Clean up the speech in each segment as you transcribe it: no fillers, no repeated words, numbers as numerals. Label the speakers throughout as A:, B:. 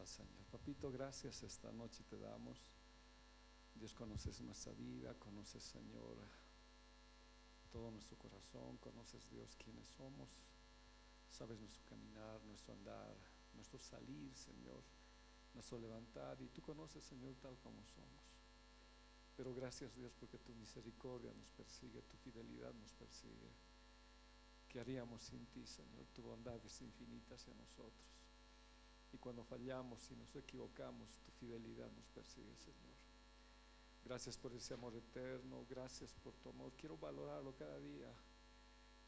A: Señor. Papito, gracias esta noche te damos. Dios, conoces nuestra vida, conoces, Señor, todo nuestro corazón, conoces, Dios, quiénes somos, sabes nuestro caminar, nuestro andar, nuestro salir, Señor, nuestro levantar, y tú conoces, Señor, tal como somos. Pero gracias, Dios, porque tu misericordia nos persigue, tu fidelidad nos persigue. ¿Qué haríamos sin ti, Señor? Tu bondad es infinita hacia nosotros. Y cuando fallamos y nos equivocamos, tu fidelidad nos persigue, Señor. Gracias por ese amor eterno, gracias por tu amor. Quiero valorarlo cada día.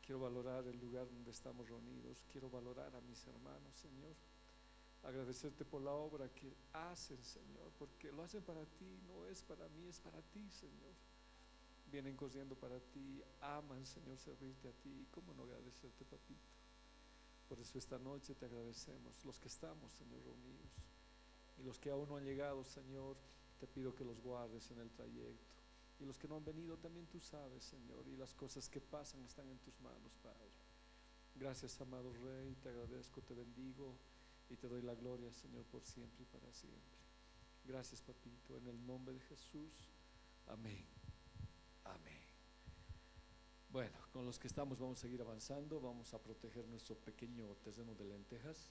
A: Quiero valorar el lugar donde estamos reunidos. Quiero valorar a mis hermanos, Señor. Agradecerte por la obra que hacen, Señor, porque lo hacen para ti, no es para mí, es para ti, Señor. Vienen corriendo para ti, aman, Señor, servirte a ti. ¿Cómo no agradecerte, papito? Por eso esta noche te agradecemos, los que estamos, Señor, reunidos, y los que aún no han llegado, Señor, te pido que los guardes en el trayecto. Y los que no han venido también tú sabes, Señor, y las cosas que pasan están en tus manos, Padre. Gracias, amado Rey, te agradezco, te bendigo y te doy la gloria, Señor, por siempre y para siempre. Gracias, papito, en el nombre de Jesús. Amén. Amén. Bueno, con los que estamos vamos a seguir avanzando. Vamos a proteger nuestro pequeño terreno de lentejas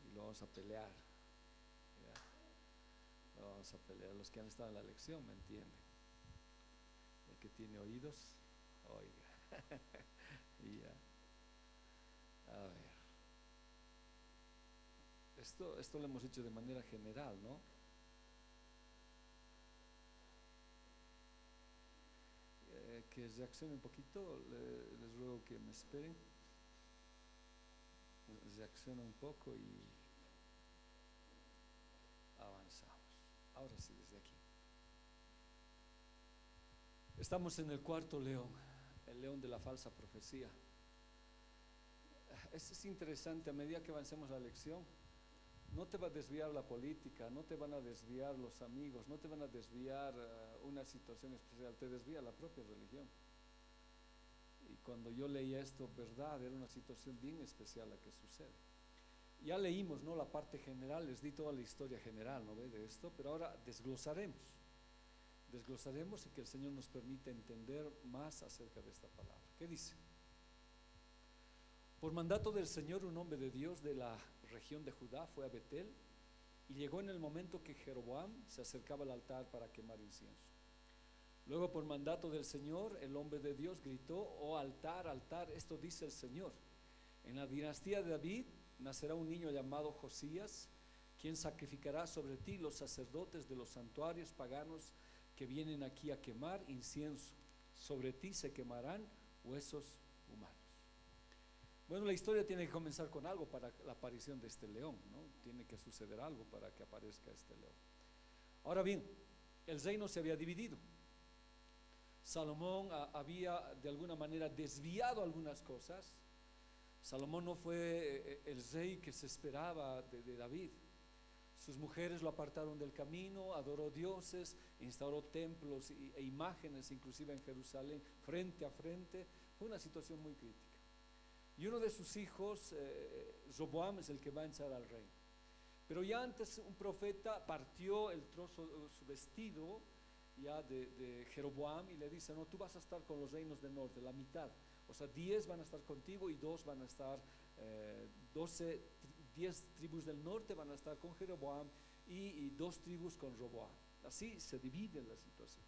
A: y lo vamos a pelear. ¿Ya? Lo vamos a pelear. Los que han estado en la lección me entienden. El que tiene oídos, oiga. Y ya. A ver. Esto lo hemos hecho de manera general, ¿no? Que reaccione un poquito, les ruego que me esperen. Reacciona un poco y avanzamos. Ahora sí, desde aquí. Estamos en el cuarto león, el león de la falsa profecía. Es interesante, a medida que avancemos la lección, no te va a desviar la política, no te van a desviar los amigos, no te van a desviar una situación especial, te desvía la propia religión. Y cuando yo leía esto, verdad, era una situación bien especial la que sucede. Ya leímos, ¿no?, la parte general, les di toda la historia general, ¿no ve?, de esto, pero ahora desglosaremos y que el Señor nos permita entender más acerca de esta palabra. ¿Qué dice? Por mandato del Señor, un hombre de Dios de la región de Judá fue a Betel y llegó en el momento que Jeroboam se acercaba al altar para quemar incienso. Luego, por mandato del Señor, el hombre de Dios gritó: oh altar, altar, esto dice el Señor, en la dinastía de David nacerá un niño llamado Josías, quien sacrificará sobre ti los sacerdotes de los santuarios paganos que vienen aquí a quemar incienso. Sobre ti se quemarán huesos humanos. Bueno, la historia tiene que comenzar con algo para la aparición de este león, ¿no? Tiene que suceder algo para que aparezca este león. Ahora bien, el reino se había dividido. Salomón había de alguna manera desviado algunas cosas. Salomón no fue el rey que se esperaba de David. Sus mujeres lo apartaron del camino, adoró dioses, instauró templos e imágenes, inclusive en Jerusalén, frente a frente. Fue una situación muy crítica. Y uno de sus hijos, Roboam, es el que va a entrar al reino. Pero ya antes un profeta partió el trozo de su vestido ya de Jeroboam y le dice: no, tú vas a estar con los reinos del norte, la mitad. O sea, 10 van a estar contigo y 2 van a estar, 10 tribus del norte van a estar con Jeroboam y 2 tribus con Roboam. Así se divide la situación.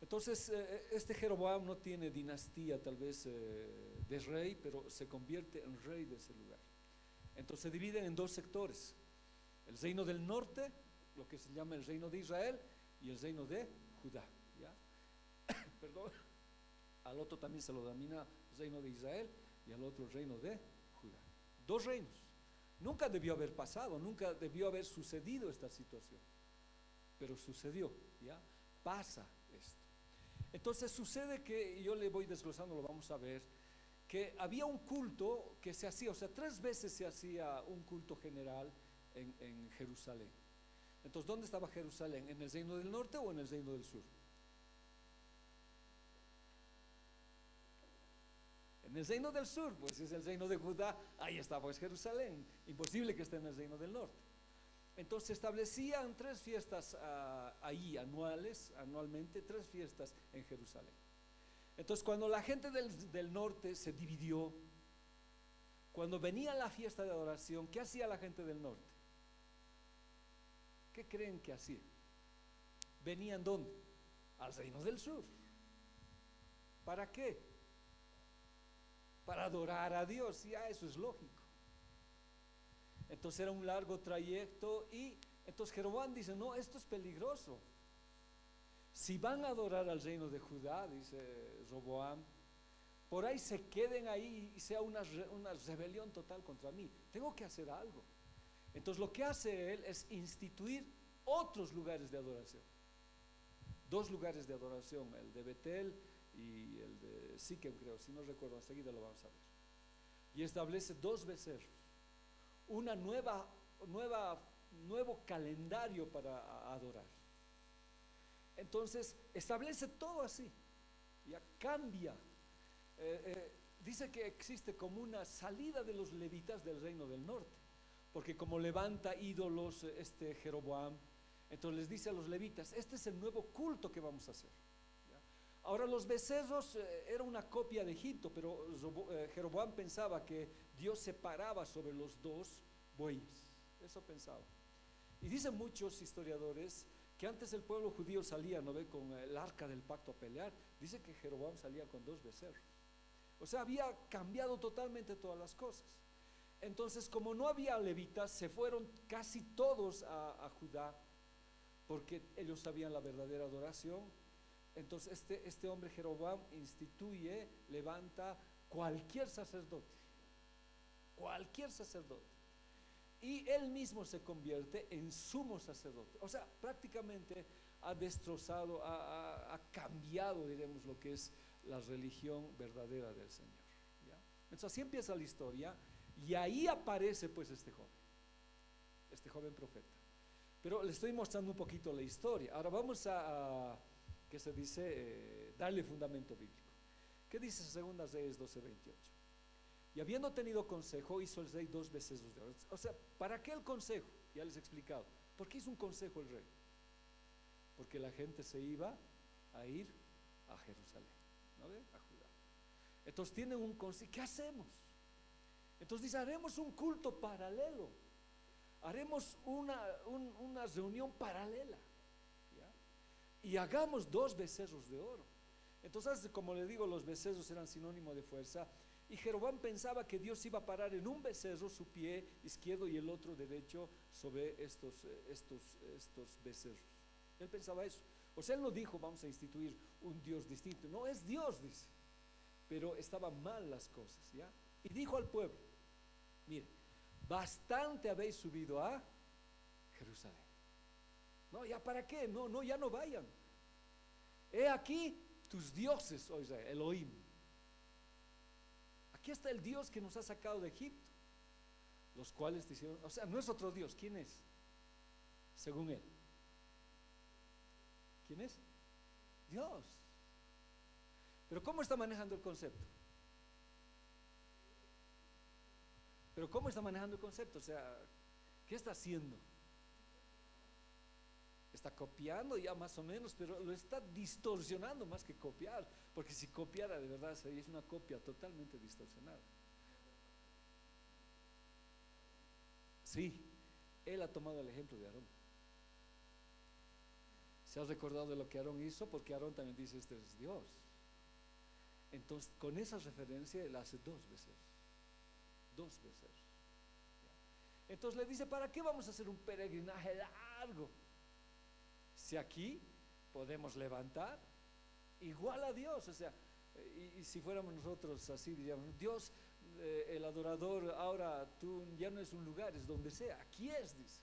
A: Entonces, este Jeroboam no tiene dinastía tal vez de rey, pero se convierte en rey de ese lugar. Entonces se dividen en 2 sectores: el reino del norte, lo que se llama el reino de Israel, y el reino de Judá, ¿ya? Perdón. Al otro también se lo denomina reino de Israel y al otro reino de Judá. 2 reinos. Nunca debió haber pasado, nunca debió haber sucedido esta situación, pero sucedió, ¿ya? Pasa esto. Entonces sucede que, yo le voy desglosando, lo vamos a ver, que había un culto que se hacía, o sea, 3 veces se hacía un culto general en Jerusalén. Entonces, ¿dónde estaba Jerusalén? ¿En el reino del norte o en el reino del sur? En En el reino del sur, pues es el reino de Judá, ahí está pues Jerusalén, imposible que esté en el reino del norte. Entonces se establecían 3 fiestas ahí anualmente, 3 fiestas en Jerusalén. Entonces cuando la gente del norte se dividió, cuando venía la fiesta de adoración, ¿qué hacía la gente del norte? ¿Qué creen que hacía? ¿Venían dónde? Al reino del sur. ¿Para qué? Para adorar a Dios, ya eso es lógico. Entonces era un largo trayecto y entonces Jeroboam dice, no, esto es peligroso. Si van a adorar al reino de Judá, dice Roboam, por ahí se queden ahí y sea una rebelión total contra mí. Tengo que hacer algo. Entonces lo que hace él es instituir otros lugares de adoración. 2 lugares de adoración, el de Betel y el de Siquem, creo, si no recuerdo, enseguida lo vamos a ver. Y establece 2 becerros, una nuevo calendario para adorar. Entonces establece todo así, ya cambia. Dice que existe como una salida de los levitas del reino del norte, porque como levanta ídolos Jeroboam, entonces les dice a los levitas, este es el nuevo culto que vamos a hacer. ¿Ya? Ahora los becerros era una copia de Egipto, pero Jeroboam pensaba que Dios se paraba sobre los 2 bueyes, eso pensaba. Y dicen muchos historiadores que antes el pueblo judío salía, ¿no ve?, con el arca del pacto a pelear. Dice que Jeroboam salía con 2 becerros. O sea, había cambiado totalmente todas las cosas. Entonces, como no había levitas, se fueron casi todos a Judá, porque ellos sabían la verdadera adoración. Entonces este hombre Jeroboam instituye, levanta cualquier sacerdote, y él mismo se convierte en sumo sacerdote. O sea, prácticamente ha destrozado, ha cambiado, diremos, lo que es la religión verdadera del Señor, ¿ya? Entonces así empieza la historia, y ahí aparece pues este joven profeta. Pero le estoy mostrando un poquito la historia. Ahora vamos a ¿qué se dice? Darle fundamento bíblico. ¿Qué dice 2 Reyes 12:28? Y habiendo tenido consejo, hizo el rey 2 becerros de oro. O sea, ¿para qué el consejo? Ya les he explicado. ¿Por qué hizo un consejo el rey? Porque la gente se iba a ir a Jerusalén, ¿no ve? A Judá. Entonces tienen un consejo. ¿Qué hacemos? Entonces dice, haremos un culto paralelo. Haremos una reunión paralela, ¿ya? Y hagamos 2 becerros de oro. Entonces, como le digo, los becerros eran sinónimo de fuerza. Y Jeroboam pensaba que Dios iba a parar en un becerro su pie izquierdo y el otro derecho sobre estos becerros. Él pensaba eso. O sea, él no dijo vamos a instituir un Dios distinto. No, es Dios, dice. Pero estaban mal las cosas, ¿ya? Y dijo al pueblo, mire, bastante habéis subido a Jerusalén. No, ¿ya para qué? No, ya no vayan. He aquí tus dioses, oh Israel, Elohim. Aquí está el Dios que nos ha sacado de Egipto, los cuales te hicieron, o sea, no es otro Dios. ¿Quién es? Según él, ¿quién es? Dios. Pero ¿cómo está manejando el concepto? O sea, ¿qué está haciendo? Está copiando ya más o menos, pero lo está distorsionando más que copiar, porque si copiara de verdad sería una copia totalmente distorsionada. Sí, él ha tomado el ejemplo de Aarón. ¿Se ha recordado de lo que Aarón hizo? Porque Aarón también dice, este es Dios. Entonces, con esa referencia, él hace 2 becerros. 2 becerros. Entonces le dice, ¿para qué vamos a hacer un peregrinaje largo? Si aquí podemos levantar igual a Dios, o sea, y si fuéramos nosotros así, diríamos, Dios, el adorador, ahora tú ya no es un lugar, es donde sea, aquí es, dice.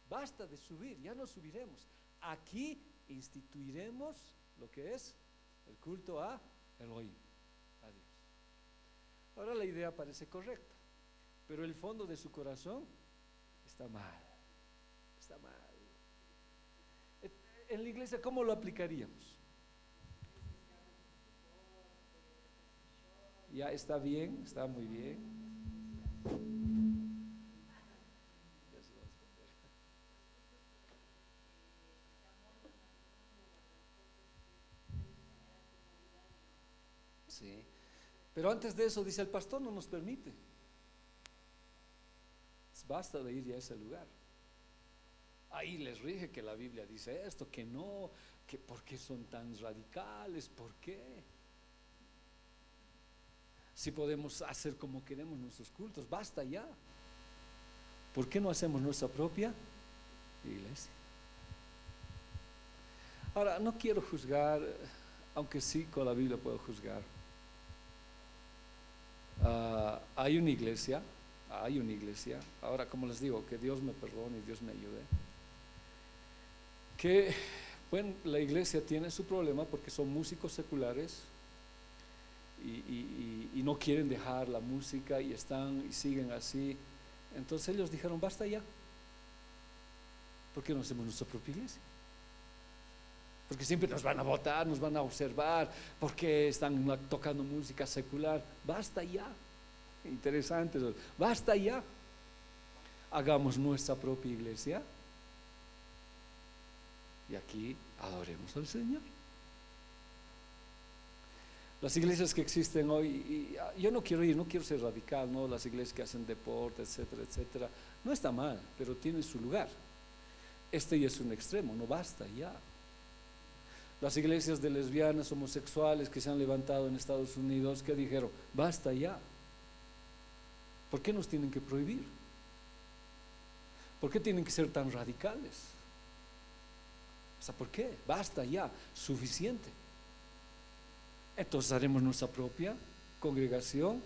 A: Basta de subir, ya no subiremos. Aquí instituiremos lo que es el culto a Elohim, a Dios. Ahora la idea parece correcta, pero el fondo de su corazón está mal. Está mal. En la iglesia, ¿cómo lo aplicaríamos? Ya está bien, está muy bien. Sí. Pero antes de eso, dice el pastor, no nos permite. Basta de ir ya a ese lugar. Ahí les rige que la Biblia dice esto, que no, que por qué son tan radicales, por qué. Si podemos hacer como queremos nuestros cultos, basta ya. ¿Por qué no hacemos nuestra propia iglesia? Ahora, no quiero juzgar, aunque sí con la Biblia puedo juzgar. Hay una iglesia, ahora como les digo, que Dios me perdone y Dios me ayude, que bueno, la iglesia tiene su problema porque son músicos seculares y no quieren dejar la música y siguen así. Entonces ellos dijeron, basta ya. ¿Por qué no hacemos nuestra propia iglesia? Porque siempre nos van a votar, nos van a observar, porque están tocando música secular. Basta ya. Interesante eso. Basta ya. Hagamos nuestra propia iglesia y aquí adoremos al Señor. Las iglesias que existen hoy, y yo no quiero ser radical, ¿no? Las iglesias que hacen deporte, etcétera, etcétera, no está mal, pero tiene su lugar. Este ya es un extremo, no basta ya. Las iglesias de lesbianas, homosexuales que se han levantado en Estados Unidos, que dijeron, basta ya. ¿Por qué nos tienen que prohibir? ¿Por qué tienen que ser tan radicales? O sea, ¿por qué? Basta ya, suficiente. Entonces haremos nuestra propia congregación,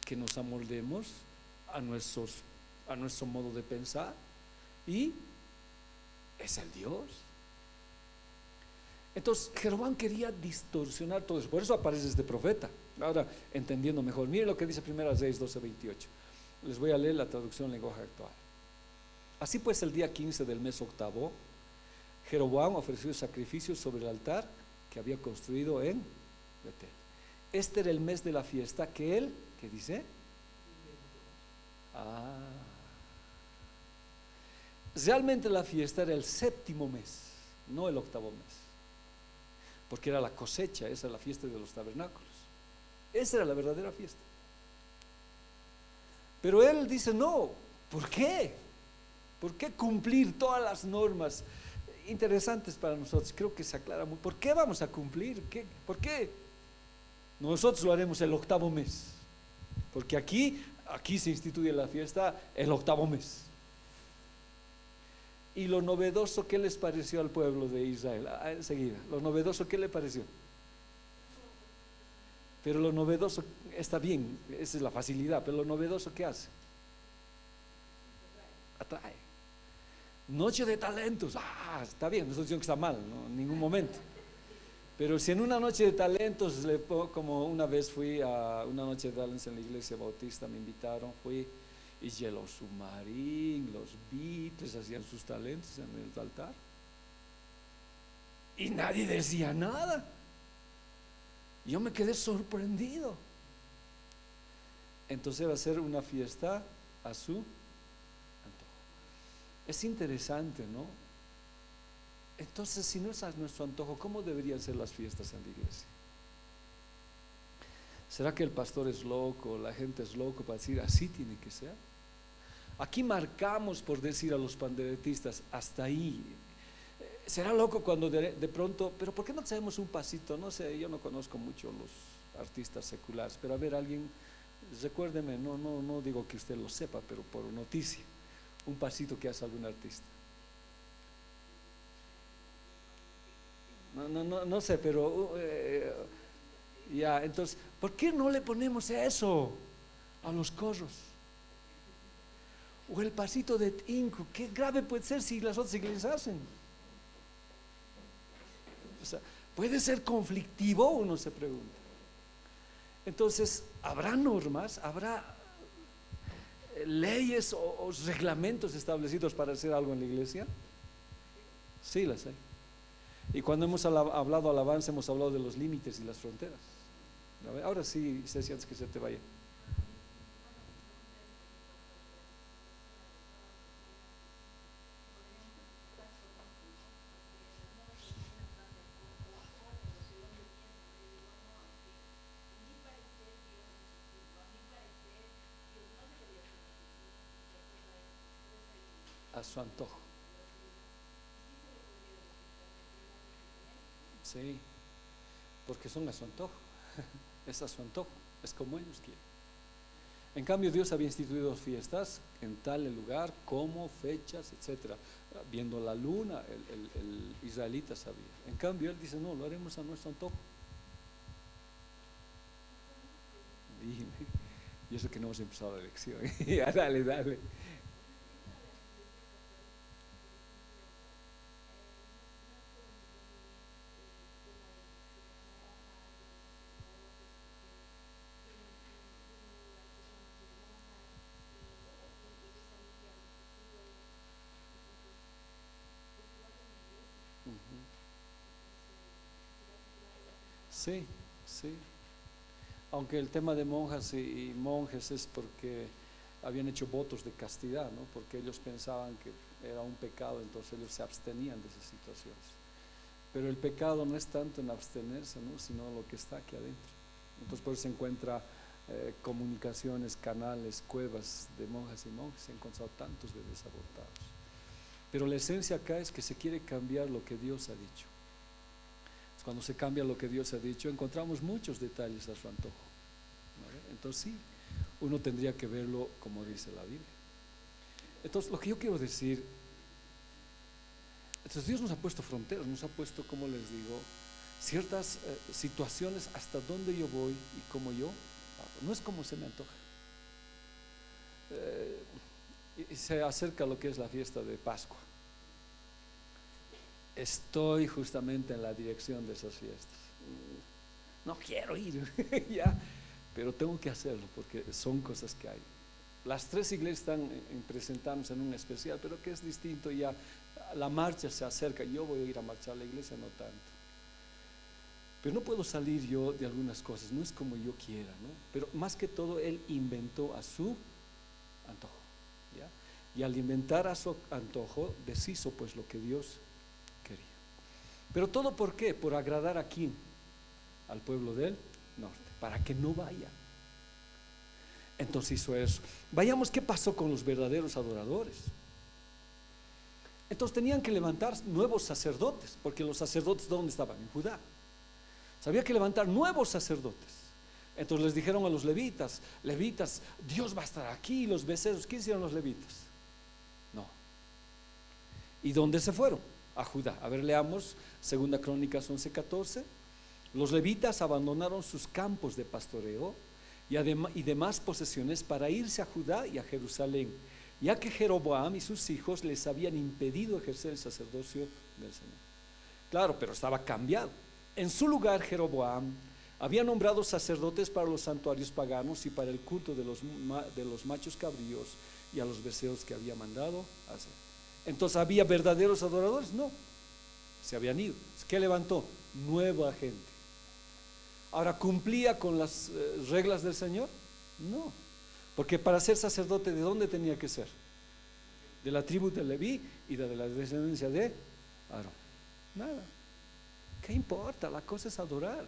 A: que nos amoldemos a nuestro modo de pensar, y es el Dios. Entonces Jeroboam quería distorsionar todo eso, por eso aparece este profeta. Ahora entendiendo mejor, miren lo que dice 1 Reyes 12:28. Les voy a leer la traducción lenguaje actual. Así pues, el día 15 del mes octavo, Jeroboam ofreció sacrificios sobre el altar que había construido en Betel. Este era el mes de la fiesta que él, ¿qué dice? Realmente la fiesta era el séptimo mes, no el octavo mes, porque era la cosecha, esa era la fiesta de los tabernáculos. Esa era la verdadera fiesta. Pero él dice, no, ¿por qué? ¿Por qué cumplir todas las normas interesantes para nosotros? Creo que se aclara muy. ¿Por qué vamos a cumplir? ¿Por qué? Nosotros lo haremos el octavo mes, porque aquí se instituye la fiesta el octavo mes. Y lo novedoso, ¿qué les pareció al pueblo de Israel? Enseguida, lo novedoso, ¿qué le pareció? Pero lo novedoso está bien, esa es la facilidad, pero lo novedoso, ¿qué hace? Atrae. Noche de talentos, está bien, no estoy diciendo que está mal, no, en ningún momento. Pero si en una noche de talentos, como una vez fui a una noche de talentos en la iglesia bautista, me invitaron, fui, y Yellow Submarine, los Beatles hacían sus talentos en el altar, y nadie decía nada. Yo me quedé sorprendido. Entonces va a ser una fiesta a su antojo. Es interesante, ¿no? Entonces, si no es a nuestro antojo, ¿cómo deberían ser las fiestas en la iglesia? ¿Será que el pastor es loco, la gente es loco para decir así tiene que ser? Aquí marcamos, por decir a los panderetistas, hasta ahí. Será loco cuando de pronto, pero ¿por qué no hacemos un pasito? No sé, yo no conozco mucho los artistas seculares, pero a ver, alguien, recuérdeme, no digo que usted lo sepa, pero por noticia, un pasito que hace algún artista. No sé, pero ya, entonces, ¿por qué no le ponemos eso a los coros? O el pasito de Tinku, ¿qué grave puede ser si las otras iglesias hacen? O sea, ¿puede ser conflictivo? Uno se pregunta. Entonces, ¿habrá normas? ¿Habrá leyes o reglamentos establecidos para hacer algo en la iglesia? Sí, las hay. Y cuando hemos hablado alabanza, hemos hablado de los límites y las fronteras. A ver, ahora sí, Ceci, antes que se te vaya. A su antojo. Sí, porque son a su antojo. Es a su antojo, es como ellos quieren. En cambio, Dios había instituido fiestas en tal lugar, como, fechas, etcétera. Viendo la luna, el israelita sabía. En cambio, él dice, no, lo haremos a nuestro antojo. Dime, y eso que no hemos empezado la lección. Ya, dale, dale. Ujú. Sí, sí. Aunque el tema de monjas y monjes es porque habían hecho votos de castidad, ¿no? Porque ellos pensaban que era un pecado, entonces ellos se abstenían de esas situaciones. Pero el pecado no es tanto en abstenerse, ¿no? Sino lo que está aquí adentro. Entonces por eso se encuentra comunicaciones, canales, cuevas de monjas y monjes. Se han encontrado tantos bebés abortados. Pero la esencia acá es que se quiere cambiar lo que Dios ha dicho. Cuando se cambia lo que Dios ha dicho, encontramos muchos detalles a su antojo, ¿no? Entonces sí, uno tendría que verlo como dice la Biblia. Entonces lo que yo quiero decir, entonces Dios nos ha puesto fronteras, nos ha puesto, como les digo, ciertas situaciones hasta donde yo voy y como yo hago. No es como se me antoja. Y se acerca lo que es la fiesta de Pascua. Estoy justamente en la dirección de esas fiestas. No quiero ir, ya, pero tengo que hacerlo porque son cosas que hay. Las tres iglesias están presentándose en un especial, pero que es distinto ya. La marcha se acerca, yo voy a ir a marchar, la iglesia no tanto. Pero no puedo salir yo de algunas cosas, no es como yo quiera, ¿no? Pero más que todo, él inventó a su antojo, ¿ya? Y al inventar a su antojo, deshizo pues lo que Dios quería. Pero todo ¿por qué? Por agradar a quién, al pueblo del norte, para que no vaya. Entonces hizo eso. Vayamos qué pasó con los verdaderos adoradores. Entonces tenían que levantar nuevos sacerdotes, porque los sacerdotes ¿dónde estaban? En Judá. Había que levantar nuevos sacerdotes. Entonces les dijeron a los levitas, levitas, Dios va a estar aquí. Los becerros, ¿qué hicieron los levitas? No. ¿Y dónde se fueron? A Judá. A ver, leamos 2 Crónicas 11:14. Los levitas abandonaron sus campos de pastoreo y demás posesiones para irse a Judá y a Jerusalén, ya que Jeroboam y sus hijos les habían impedido ejercer el sacerdocio del Señor. Claro, pero estaba cambiado. En su lugar, Jeroboam había nombrado sacerdotes para los santuarios paganos y para el culto de los machos cabríos y a los becerros que había mandado hacer. Entonces, ¿había verdaderos adoradores? No, se habían ido. ¿Qué levantó? Nueva gente. Ahora, ¿cumplía con las reglas del Señor? No, porque para ser sacerdote, ¿de dónde tenía que ser? De la tribu de Leví y de la descendencia de Aarón. Nada. ¿Qué importa? La cosa es adorar.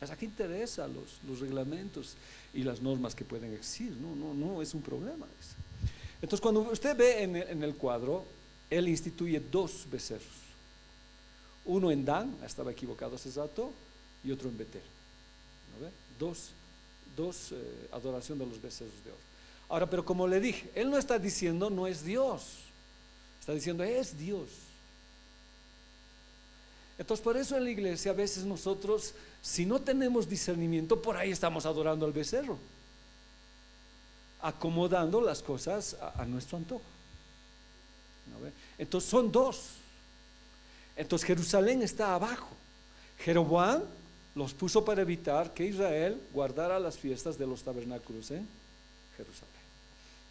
A: ¿A qué interesa los reglamentos y las normas que pueden existir? No es un problema. Entonces, cuando usted ve en el cuadro, él instituye dos becerros. Uno en Dan, estaba equivocado hace rato, y otro en Betel. ¿No ve? Dos adoración de los becerros de oro. Ahora, pero como le dije, él no está diciendo no es Dios, está diciendo es Dios. Entonces por eso en la iglesia a veces nosotros, si no tenemos discernimiento, por ahí estamos adorando al becerro, acomodando las cosas a nuestro antojo. ¿No ve? Entonces son dos. Entonces Jerusalén está abajo. Jeroboam los puso para evitar que Israel guardara las fiestas de los tabernáculos en Jerusalén.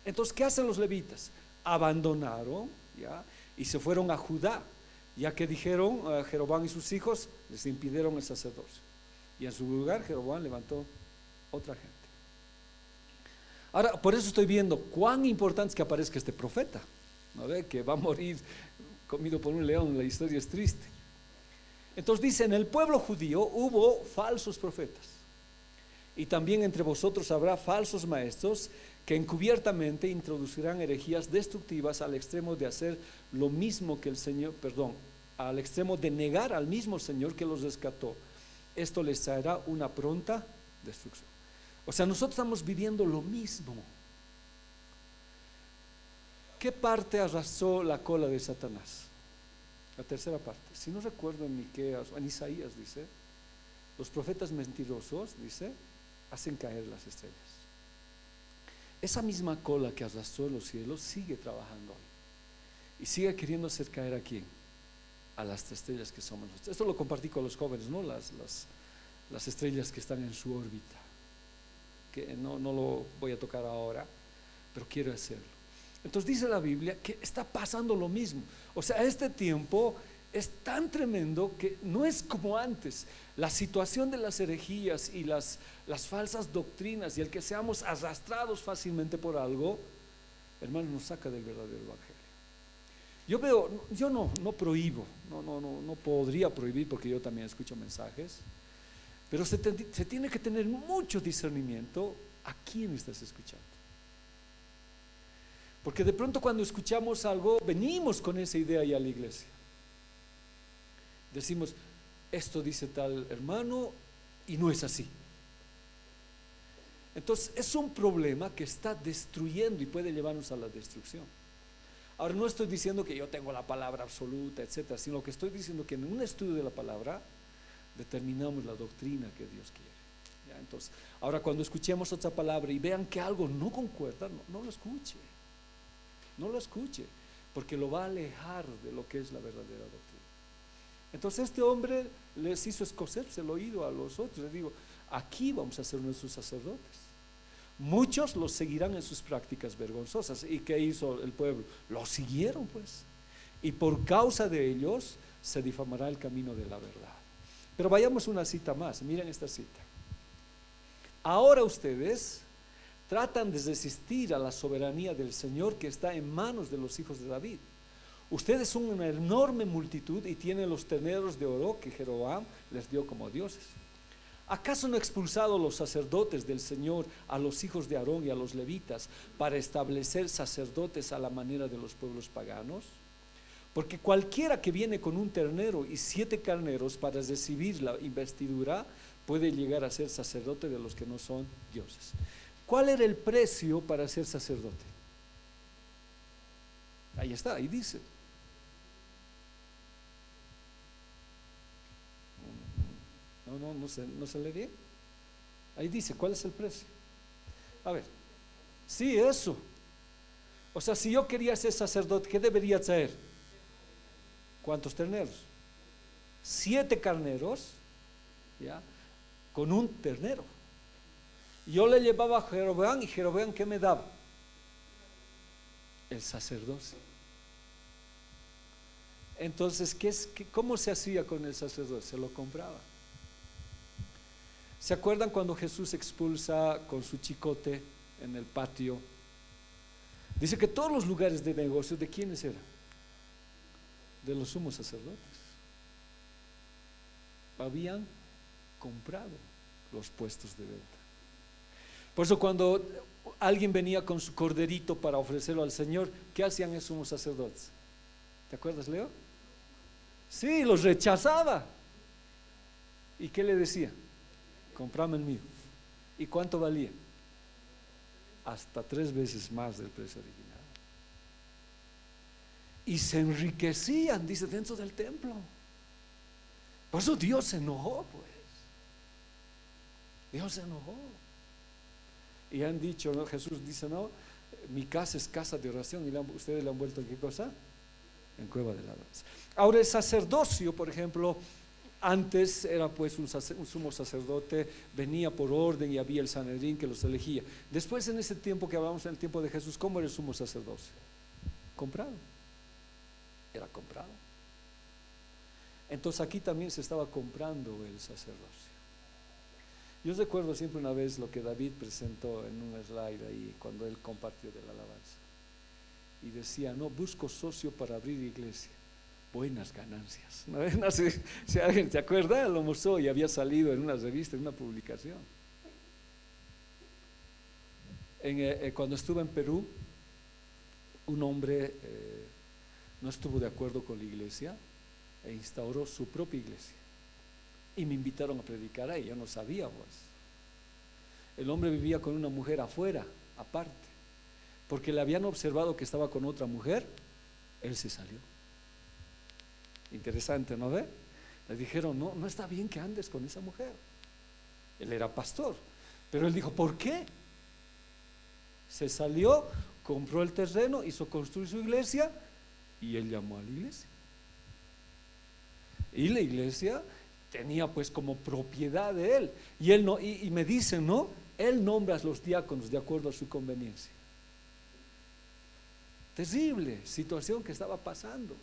A: Entonces, ¿qué hacen los levitas? Abandonaron, ¿ya? Y se fueron a Judá, ya que dijeron Jeroboam y sus hijos les impidieron el sacerdocio. Y en su lugar Jeroboam levantó otra gente. Ahora, por eso estoy viendo cuán importante es que aparezca este profeta, ¿no ve? Que va a morir comido por un león. La historia es triste. Entonces dice, en el pueblo judío hubo falsos profetas, y también entre vosotros habrá falsos maestros que encubiertamente introducirán herejías destructivas al extremo de hacer lo mismo que el Señor, al extremo de negar al mismo Señor que los rescató. Esto les traerá una pronta destrucción. O sea, nosotros estamos viviendo lo mismo. ¿Qué parte arrastró la cola de Satanás? La tercera parte. Si no recuerdo en Miqueas o en Isaías dice, los profetas mentirosos, dice, hacen caer las estrellas. Esa misma cola que arrastró los cielos sigue trabajando hoy y sigue queriendo hacer caer ¿a quién? A las estrellas que somos nosotros. Esto lo compartí con los jóvenes, ¿no? Las estrellas que están en su órbita, que no lo voy a tocar ahora, pero quiero hacerlo. Entonces dice la Biblia que está pasando lo mismo. O sea, este tiempo es tan tremendo que no es como antes. La situación de las herejías y las falsas doctrinas y el que seamos arrastrados fácilmente por algo, hermano, nos saca del verdadero evangelio. Yo no prohíbo, no podría prohibir, porque yo también escucho mensajes, pero se tiene que tener mucho discernimiento a quién estás escuchando. Porque de pronto cuando escuchamos algo, venimos con esa idea ya a la iglesia. Decimos, esto dice tal hermano y no es así. Entonces es un problema que está destruyendo y puede llevarnos a la destrucción. Ahora, no estoy diciendo que yo tengo la palabra absoluta, etcétera, sino que estoy diciendo que en un estudio de la palabra determinamos la doctrina que Dios quiere. ¿Ya? Entonces, ahora cuando escuchemos otra palabra y vean que algo no concuerda, no lo escuche. No lo escuche, porque lo va a alejar de lo que es la verdadera doctrina. Entonces este hombre les hizo escocerse el oído a los otros. Les digo, aquí vamos a ser nuestros sacerdotes. Muchos los seguirán en sus prácticas vergonzosas. ¿Y qué hizo el pueblo? Los siguieron, pues, y por causa de ellos se difamará el camino de la verdad. Pero vayamos una cita más. Miren esta cita. Ahora ustedes tratan de resistir a la soberanía del Señor que está en manos de los hijos de David. Ustedes son una enorme multitud y tienen los terneros de oro que Jeroboam les dio como dioses. ¿Acaso no ha expulsado los sacerdotes del Señor a los hijos de Aarón y a los levitas para establecer sacerdotes a la manera de los pueblos paganos? Porque cualquiera que viene con un ternero y 7 carneros para recibir la investidura puede llegar a ser sacerdote de los que no son dioses. ¿Cuál era el precio para ser sacerdote? Ahí está, ahí dice. No se lee bien. Ahí dice, ¿cuál es el precio? A ver, sí, eso. O sea, si yo quería ser sacerdote, ¿qué debería traer? ¿Cuántos terneros? 7 carneros, ¿ya? Con un ternero. Yo le llevaba a Jeroboam, y Jeroboam, ¿qué me daba? El sacerdocio. Entonces, ¿cómo se hacía con el sacerdocio? Se lo compraba. ¿Se acuerdan cuando Jesús expulsa con su chicote en el patio? Dice que todos los lugares de negocio, ¿de quiénes eran? De los sumos sacerdotes. Habían comprado los puestos de venta. Por eso cuando alguien venía con su corderito para ofrecerlo al Señor, ¿qué hacían esos sumos sacerdotes? ¿Te acuerdas, Leo? Sí, los rechazaba. ¿Y qué le decía? Comprame el mío. ¿Y cuánto valía? Hasta 3 veces más del precio original. Y se enriquecían, dice, dentro del templo. Por eso Dios se enojó, pues. Dios se enojó. Y han dicho, ¿no? Jesús dice, no, mi casa es casa de oración, y ustedes le han vuelto ¿en qué cosa? En cueva de ladrones. Ahora el sacerdocio, por ejemplo, antes era pues un sumo sacerdote, venía por orden y había el Sanedrín que los elegía. Después, en ese tiempo que hablamos, en el tiempo de Jesús, ¿cómo era el sumo sacerdocio? Comprado. Era comprado. Entonces aquí también se estaba comprando el sacerdocio. Yo recuerdo siempre una vez lo que David presentó en un slide ahí cuando él compartió de la alabanza. Y decía, no, busco socio para abrir iglesia. Buenas ganancias. No sé si alguien se acuerda, lo mostró y había salido en una revista, en una publicación. Cuando estuve en Perú, un hombre no estuvo de acuerdo con la iglesia e instauró su propia iglesia. Y me invitaron a predicar ahí, yo no sabía pues. El hombre vivía con una mujer afuera, aparte, porque le habían observado que estaba con otra mujer, él se salió. Interesante, ¿no ve? Le dijeron, no, no está bien que andes con esa mujer. Él era pastor, pero él dijo, ¿por qué? Se salió, compró el terreno, hizo construir su iglesia y él llamó a la iglesia. Y la iglesia tenía pues como propiedad de él. Y él no, y me dicen, ¿no? Él nombra a los diáconos de acuerdo a su conveniencia. Terrible situación que estaba pasando.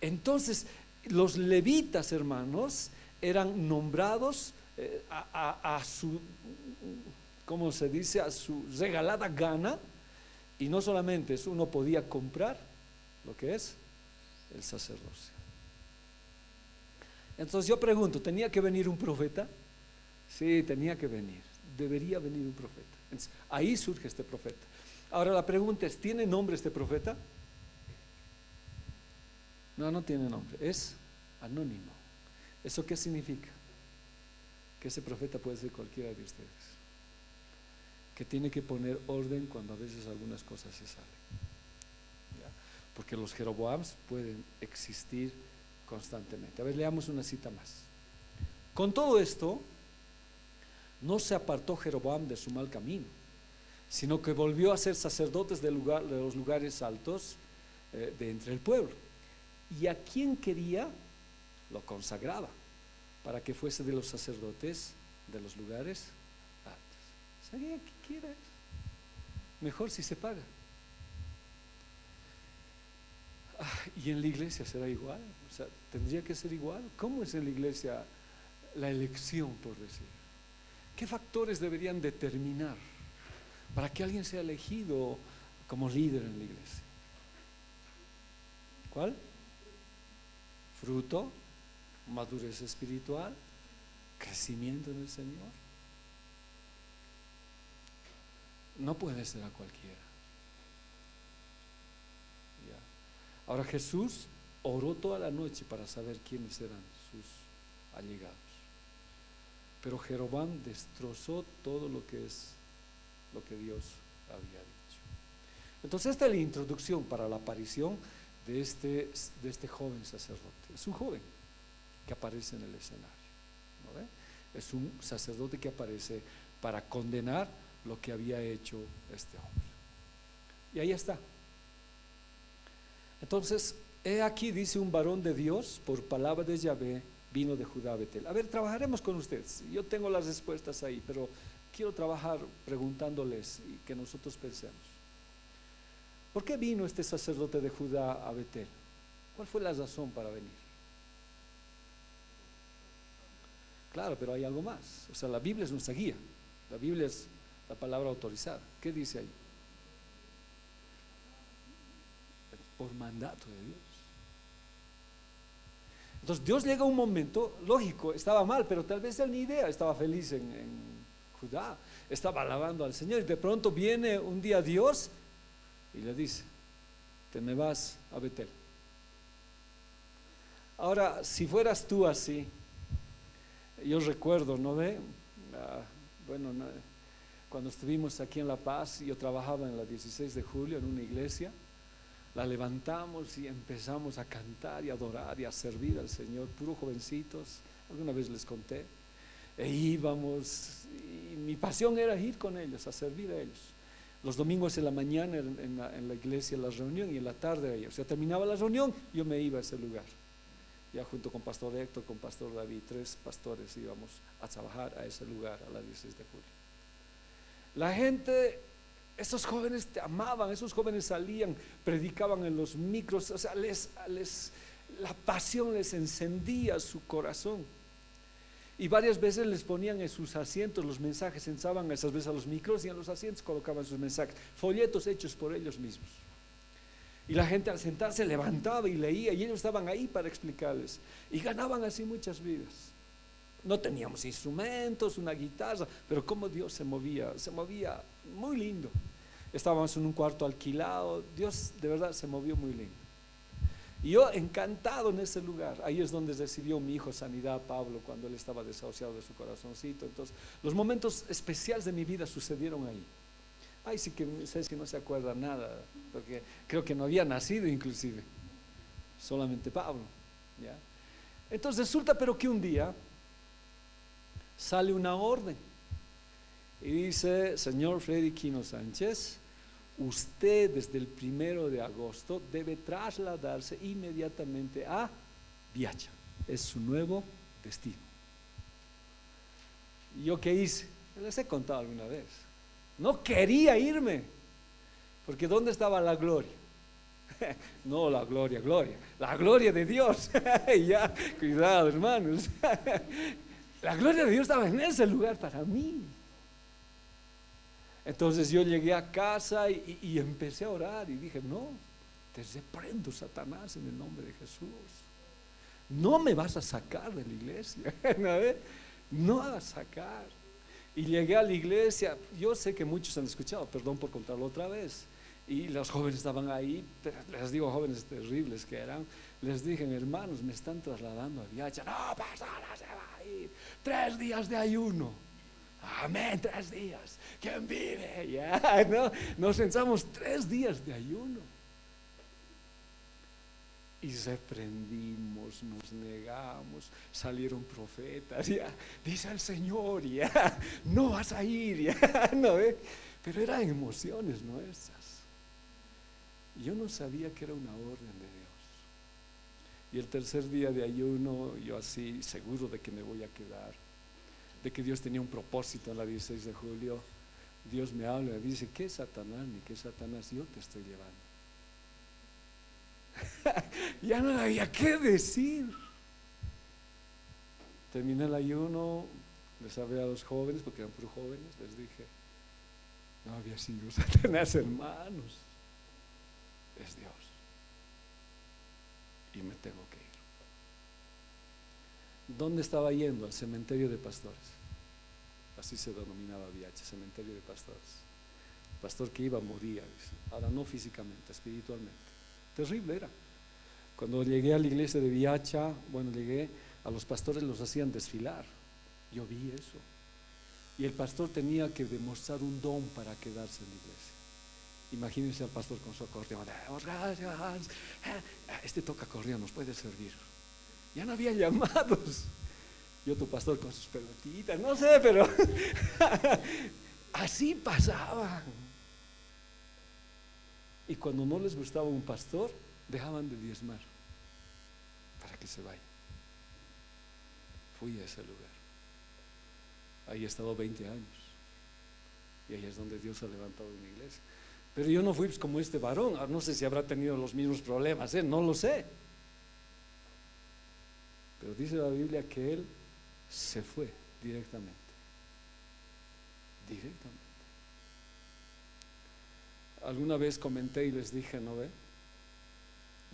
A: Entonces, los levitas, hermanos, eran nombrados a su, ¿cómo se dice? A su regalada gana. Y no solamente eso, uno podía comprar lo que es el sacerdocio. Entonces yo pregunto, ¿tenía que venir un profeta? Sí, tenía que venir. Debería venir un profeta. Entonces, ahí surge este profeta. Ahora la pregunta es, ¿tiene nombre este profeta? No, no tiene nombre, es anónimo. ¿Eso qué significa? Que ese profeta puede ser cualquiera de ustedes, que tiene que poner orden cuando a veces algunas cosas se salen. ¿Ya? Porque los Jeroboams pueden existir constantemente. A ver, leamos una cita más. Con todo esto, no se apartó Jeroboam de su mal camino, sino que volvió a ser sacerdotes de los lugares altos de entre el pueblo. Y a quien quería, lo consagraba, para que fuese de los sacerdotes de los lugares altos. ¿Sabía qué quieres? Mejor si se paga. Y en la iglesia será igual, o sea, tendría que ser igual. ¿Cómo es en la iglesia la elección, por decir? ¿Qué factores deberían determinar para que alguien sea elegido como líder en la iglesia? ¿Cuál? Fruto, madurez espiritual, crecimiento en el Señor. No puede ser a cualquiera. Ya. Ahora Jesús oró toda la noche para saber quiénes eran sus allegados. Pero Jeroboam destrozó todo lo que Dios había dicho. Entonces esta es la introducción para la aparición de este joven sacerdote. Es un joven que aparece en el escenario, ¿no ve? Es un sacerdote que aparece para condenar lo que había hecho este hombre. Y ahí está. Entonces, he aquí, dice, un varón de Dios, por palabra de Yahvé, vino de Judá a Betel. A ver, trabajaremos con ustedes. Yo tengo las respuestas ahí, pero quiero trabajar preguntándoles y que nosotros pensemos. ¿Por qué vino este sacerdote de Judá a Betel? ¿Cuál fue la razón para venir? Claro, pero hay algo más. O sea, la Biblia es nuestra guía. La Biblia es la palabra autorizada. ¿Qué dice ahí? Por mandato de Dios. Entonces Dios llega a un momento, lógico, estaba mal, pero tal vez él ni idea, estaba feliz en Judá, estaba alabando al Señor, y de pronto viene un día Dios y le dice, te me vas a Betel. Ahora, si fueras tú así, yo recuerdo, ¿no ve? Bueno, cuando estuvimos aquí en La Paz, yo trabajaba en la 16 de julio en una iglesia. La levantamos y empezamos a cantar y a adorar y a servir al Señor, puros jovencitos, alguna vez les conté, e íbamos, y mi pasión era ir con ellos, a servir a ellos. Los domingos en la mañana en la iglesia la reunión, y en la tarde ellos. O sea, terminaba la reunión, yo me iba a ese lugar, ya junto con Pastor Héctor, con Pastor David, 3 pastores íbamos a trabajar a ese lugar, a la 16 de julio. La gente, esos jóvenes te amaban, esos jóvenes salían, predicaban en los micros, o sea, la pasión les encendía su corazón. Y varias veces les ponían en sus asientos los mensajes, sentaban esas veces a los micros y en los asientos colocaban sus mensajes, folletos hechos por ellos mismos. Y la gente al sentarse levantaba y leía, y ellos estaban ahí para explicarles. Y ganaban así muchas vidas. No teníamos instrumentos, una guitarra, pero como Dios se movía muy lindo. Estábamos en un cuarto alquilado, Dios de verdad se movió muy lindo. Y yo encantado en ese lugar. Ahí es donde recibió mi hijo sanidad, Pablo, cuando él estaba desahuciado de su corazoncito. Entonces los momentos especiales de mi vida sucedieron ahí. Ay, sí que Ceci no se acuerda nada, porque creo que no había nacido inclusive, solamente Pablo, ¿ya? Entonces resulta pero que un día sale una orden y dice: señor Freddy Quino Sánchez, usted desde el 1 de agosto debe trasladarse inmediatamente a Viacha, es su nuevo destino. ¿Y yo qué hice? Les he contado alguna vez. No quería irme, porque ¿dónde estaba la gloria? No la gloria, la gloria de Dios. Ya, cuidado, hermanos. La gloria de Dios estaba en ese lugar para mí. Entonces yo llegué a casa y empecé a orar y dije: no, te reprendo, Satanás, en el nombre de Jesús. No me vas a sacar de la iglesia. No vas a sacar. Y llegué a la iglesia. Yo sé que muchos han escuchado, perdón por contarlo otra vez. Y los jóvenes estaban ahí, les digo, jóvenes terribles que eran. Les dije: hermanos, me están trasladando a Viacha. No, pastor, no se va a ir. 3 días de ayuno. Amén, 3 días. ¿Quién vive? Ya, ¿no? Nos sentamos 3 días de ayuno. Y reprendimos, nos negamos, salieron profetas, ya, dice el Señor, ya, no vas a ir, ya, no, pero eran emociones nuestras. Yo no sabía que era una orden de Dios. Y el 3er día de ayuno, yo así, seguro de que me voy a quedar, de que Dios tenía un propósito en la 16 de julio, Dios me habla y dice: ¿qué Satanás? Ni qué Satanás, yo te estoy llevando. Ya no había qué decir. Terminé el ayuno, les hablé a los jóvenes, porque eran puros jóvenes, les dije: no había sido Satanás, hermanos, es Dios, y me tengo que ir. ¿Dónde estaba yendo? Al cementerio de pastores, así se denominaba Viacha, cementerio de pastores. El pastor que iba moría, ahora no físicamente, espiritualmente. Terrible era. Cuando llegué a la iglesia de Viacha, llegué, a los pastores los hacían desfilar. Yo vi eso. Y el pastor tenía que demostrar un don para quedarse en la iglesia. Imagínense al pastor con su acordeón. Este toca acordeón, nos puede servir. Ya no había llamados. Y otro pastor con sus pelotitas, no sé, pero así pasaban. Y cuando no les gustaba un pastor, dejaban de diezmar para que se vaya. Fui a ese lugar. Ahí he estado 20 años. Y ahí es donde Dios ha levantado una iglesia. Pero yo no fui como este varón. No sé si habrá tenido los mismos problemas, no lo sé. Pero dice la Biblia que él se fue directamente. Alguna vez comenté y les dije: ¿no ve?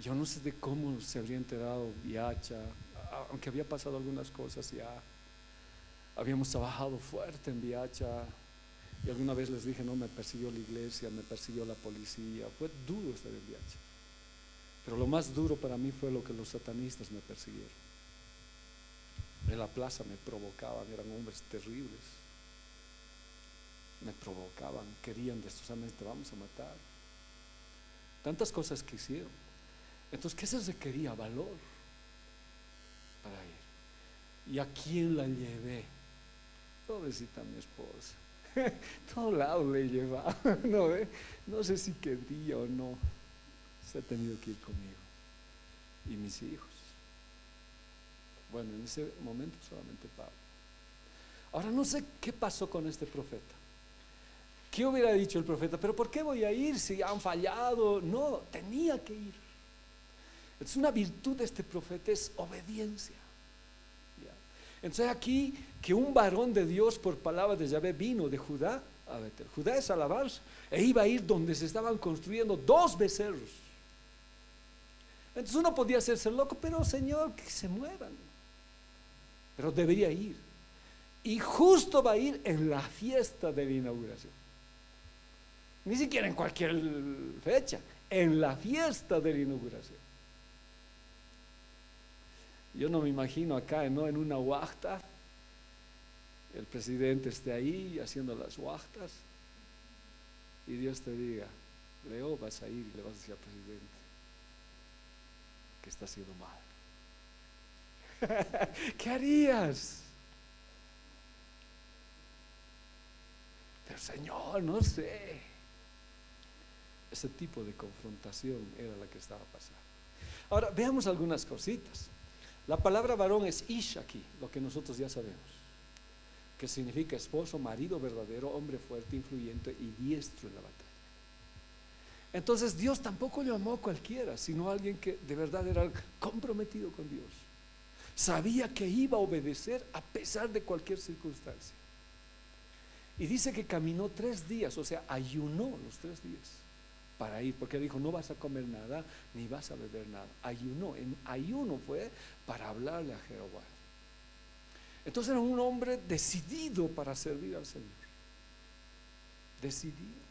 A: Yo no sé de cómo se habría enterado Viacha, aunque había pasado algunas cosas ya. Habíamos trabajado fuerte en Viacha. Y alguna vez les dije: no, me persiguió la iglesia, me persiguió la policía. Fue duro estar en Viacha. Pero lo más duro para mí fue lo que los satanistas me persiguieron. En la plaza me provocaban, eran hombres terribles. Me provocaban, querían destrozarme, te vamos a matar. Tantas cosas que hicieron. Entonces, ¿qué se requería? Valor para ir. ¿Y a quién la llevé? Pobrecita mi esposa. Todo lado le llevaba, ¿no ve? No sé si quería o no. Se ha tenido que ir conmigo. Y mis hijos. Bueno, en ese momento solamente Pablo. Ahora no sé qué pasó con este profeta. ¿Qué hubiera dicho el profeta? ¿Pero por qué voy a ir si han fallado? No, tenía que ir. Es una virtud de este profeta, es obediencia. ¿Ya? Entonces aquí que un varón de Dios por palabra de Yahvé vino de Judá a Betel. Judá es alabar, e iba a ir donde se estaban construyendo 2 becerros. Entonces uno podía hacerse loco, pero Señor, que se mueran. Pero debería ir. Y justo va a ir en la fiesta de la inauguración. Ni siquiera en cualquier fecha, en la fiesta de la inauguración. Yo no me imagino acá, ¿no?, en una huachta, el presidente esté ahí haciendo las huachtas y Dios te diga: Leo, vas a ir y le vas a decir al presidente que está haciendo mal. ¿Qué harías? Pero Señor, no sé. Ese tipo de confrontación era la que estaba pasando. Ahora veamos algunas cositas. La palabra varón es ish aquí, lo que nosotros ya sabemos, que significa esposo, marido verdadero, hombre fuerte, influyente y diestro en la batalla. Entonces Dios tampoco llamó a cualquiera, sino a alguien que de verdad era comprometido con Dios. Sabía que iba a obedecer a pesar de cualquier circunstancia. Y dice que caminó 3 días, o sea, ayunó los 3 días para ir, porque dijo: no vas a comer nada, ni vas a beber nada. Ayunó, en ayuno fue para hablarle a Jehová. Entonces era un hombre decidido para servir al Señor. Decidido.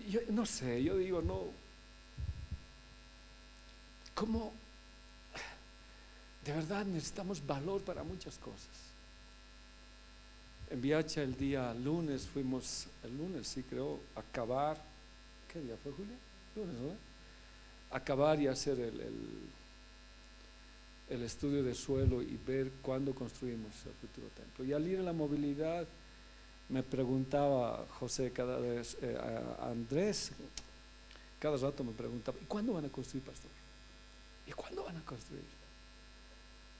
A: Yo no sé, yo digo, no, ¿cómo? De verdad necesitamos valor para muchas cosas. En Viacha el día lunes fuimos, el lunes sí creo, a cavar. ¿Qué día fue, Julia? Lunes, ¿no? A cavar y hacer el estudio de suelo y ver cuándo construimos el futuro templo. Y al ir en la movilidad me preguntaba José cada vez, a Andrés, cada rato me preguntaba: ¿y cuándo van a construir, pastor? ¿Y cuándo van a construir?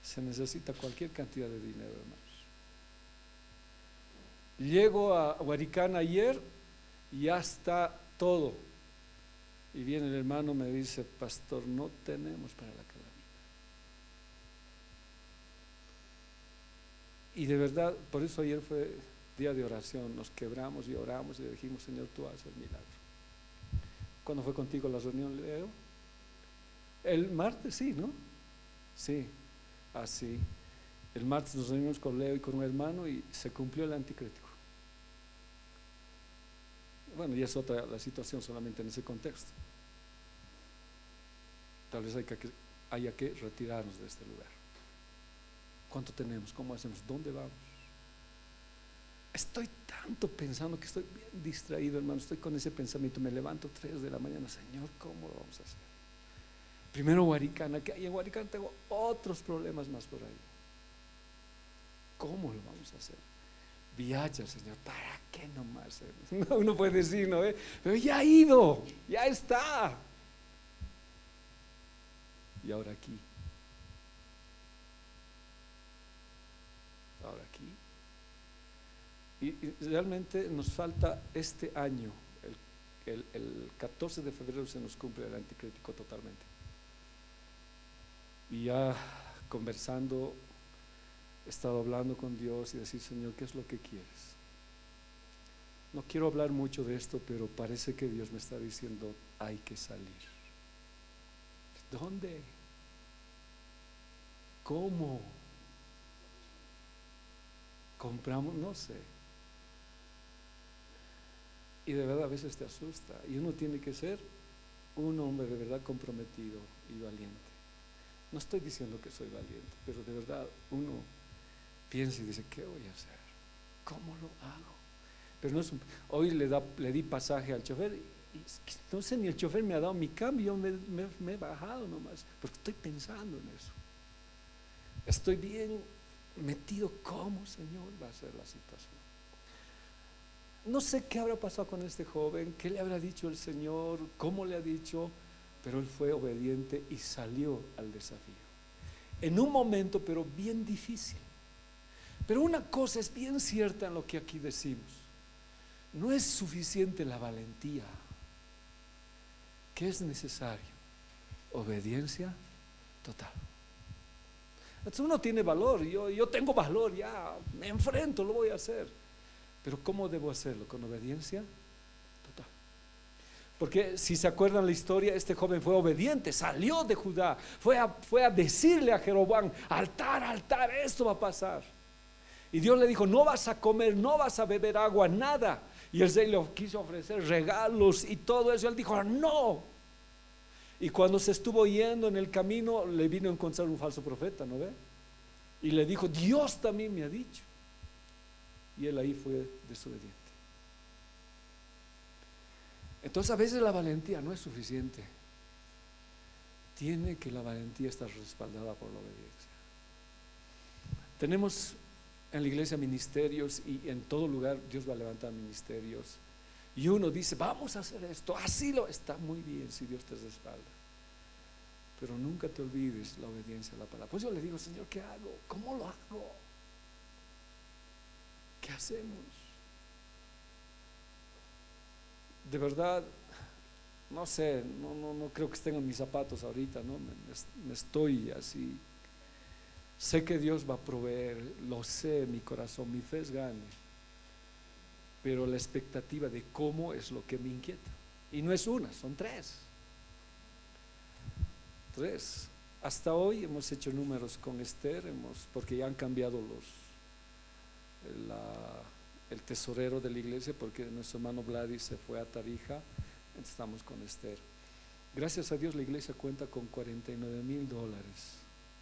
A: Se necesita cualquier cantidad de dinero, hermanos. Llego a Huaricán ayer y ya está todo. Y viene el hermano, me dice: pastor, no tenemos para la calamidad. Y de verdad, por eso ayer fue día de oración. Nos quebramos y oramos y le dijimos: Señor, tú haces el milagro. ¿Cuándo fue contigo la reunión, Leo? El martes, sí, ¿no? Sí, así. El martes nos reunimos con Leo y con un hermano y se cumplió el anticrítico. Bueno, y es otra la situación solamente en ese contexto. Tal vez haya que retirarnos de este lugar. ¿Cuánto tenemos? ¿Cómo hacemos? ¿Dónde vamos? Estoy tanto pensando que estoy bien distraído, hermano. Estoy con ese pensamiento. Me levanto 3 de la mañana. Señor, ¿cómo lo vamos a hacer? Primero Huaricana, que ahí en Huaricana tengo otros problemas más por ahí. ¿Cómo lo vamos a hacer? Viacha, Señor, ¿para qué nomás? Uno puede decir, ¿no? Pero ya ha ido, ya está. Y ahora aquí. Ahora aquí. Y realmente nos falta este año, el 14 de febrero se nos cumple el anticrítico totalmente. Y ya conversando, he estado hablando con Dios y decir: Señor, ¿qué es lo que quieres? No quiero hablar mucho de esto, pero parece que Dios me está diciendo: hay que salir. ¿Dónde? ¿Cómo? ¿Compramos? No sé. Y de verdad a veces te asusta. Y uno tiene que ser un hombre de verdad comprometido y valiente. No estoy diciendo que soy valiente, pero de verdad uno piensa y dice: ¿qué voy a hacer? ¿Cómo lo hago? Pero no es hoy le di pasaje al chofer y no sé, ni el chofer me ha dado mi cambio. Me he bajado nomás porque estoy pensando en eso. Estoy bien metido. ¿Cómo, Señor, va a ser la situación? No sé qué habrá pasado con este joven, qué le habrá dicho el Señor, cómo le ha dicho, pero él fue obediente y salió al desafío en un momento pero bien difícil. Pero una cosa es bien cierta en lo que aquí decimos: no es suficiente la valentía. ¿Qué es necesario? Obediencia total. Entonces uno tiene valor, yo tengo valor, ya me enfrento, lo voy a hacer. Pero ¿cómo debo hacerlo? ¿Con obediencia? Total. Porque si se acuerdan la historia, este joven fue obediente, salió de Judá, fue a decirle a Jeroboam: altar, altar, esto va a pasar. Y Dios le dijo: no vas a comer, no vas a beber agua, nada. Y el rey le quiso ofrecer regalos y todo eso. Él dijo: no. Y cuando se estuvo yendo en el camino, le vino a encontrar un falso profeta, ¿no ve? Y le dijo: Dios también me ha dicho. Y él ahí fue desobediente. Entonces a veces la valentía no es suficiente. Tiene que la valentía estar respaldada por la obediencia. Tenemos en la iglesia ministerios, y en todo lugar Dios va a levantar ministerios, y uno dice: vamos a hacer esto, así lo está muy bien si Dios te respalda, pero nunca te olvides la obediencia a la palabra. Pues yo le digo: Señor, ¿qué hago? ¿Cómo lo hago? ¿Qué hacemos? De verdad, no sé, no creo que estén en mis zapatos ahorita, ¿no? Me estoy así. Sé que Dios va a proveer, lo sé en mi corazón, mi fe es grande, pero la expectativa de cómo es lo que me inquieta. Y no es una, son tres. Hasta hoy hemos hecho números con Esther, porque ya han cambiado el tesorero de la iglesia, porque nuestro hermano Vladis se fue a Tarija. Estamos con Esther. Gracias a Dios la iglesia cuenta con $49,000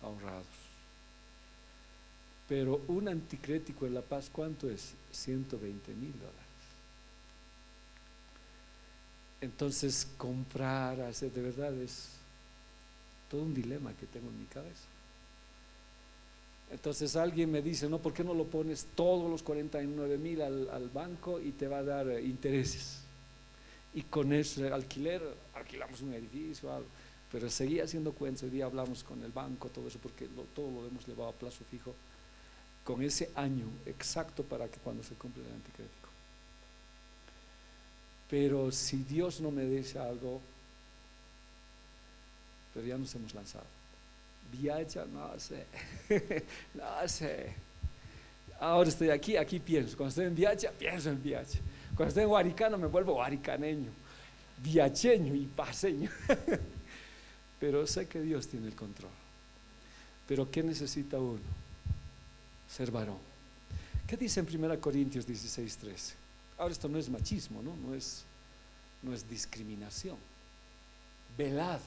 A: ahorrados. Pero un anticrético en La Paz, ¿cuánto es? $120,000. Entonces comprar, hacer, de verdad es todo un dilema que tengo en mi cabeza. Entonces alguien me dice: no, ¿por qué no lo pones todos los 49,000 al banco y te va a dar intereses? Y con ese alquiler alquilamos un edificio o algo. Pero seguía haciendo cuentas. Hoy día hablamos con el banco, todo eso, porque todo lo hemos llevado a plazo fijo, con ese año exacto para que cuando se cumple el anticrético. Pero si Dios no me dice algo, pero ya nos hemos lanzado. Viaja, no sé, no sé. Ahora estoy aquí pienso. Cuando estoy en Viaja, pienso en Viaja. Cuando estoy en Huaricano, me vuelvo huaricaneño, viacheño y paseño. Pero sé que Dios tiene el control. Pero ¿qué necesita uno? Ser varón. ¿Qué dice en 1 Corintios 16:13? Ahora esto no es machismo, no es discriminación. Velad,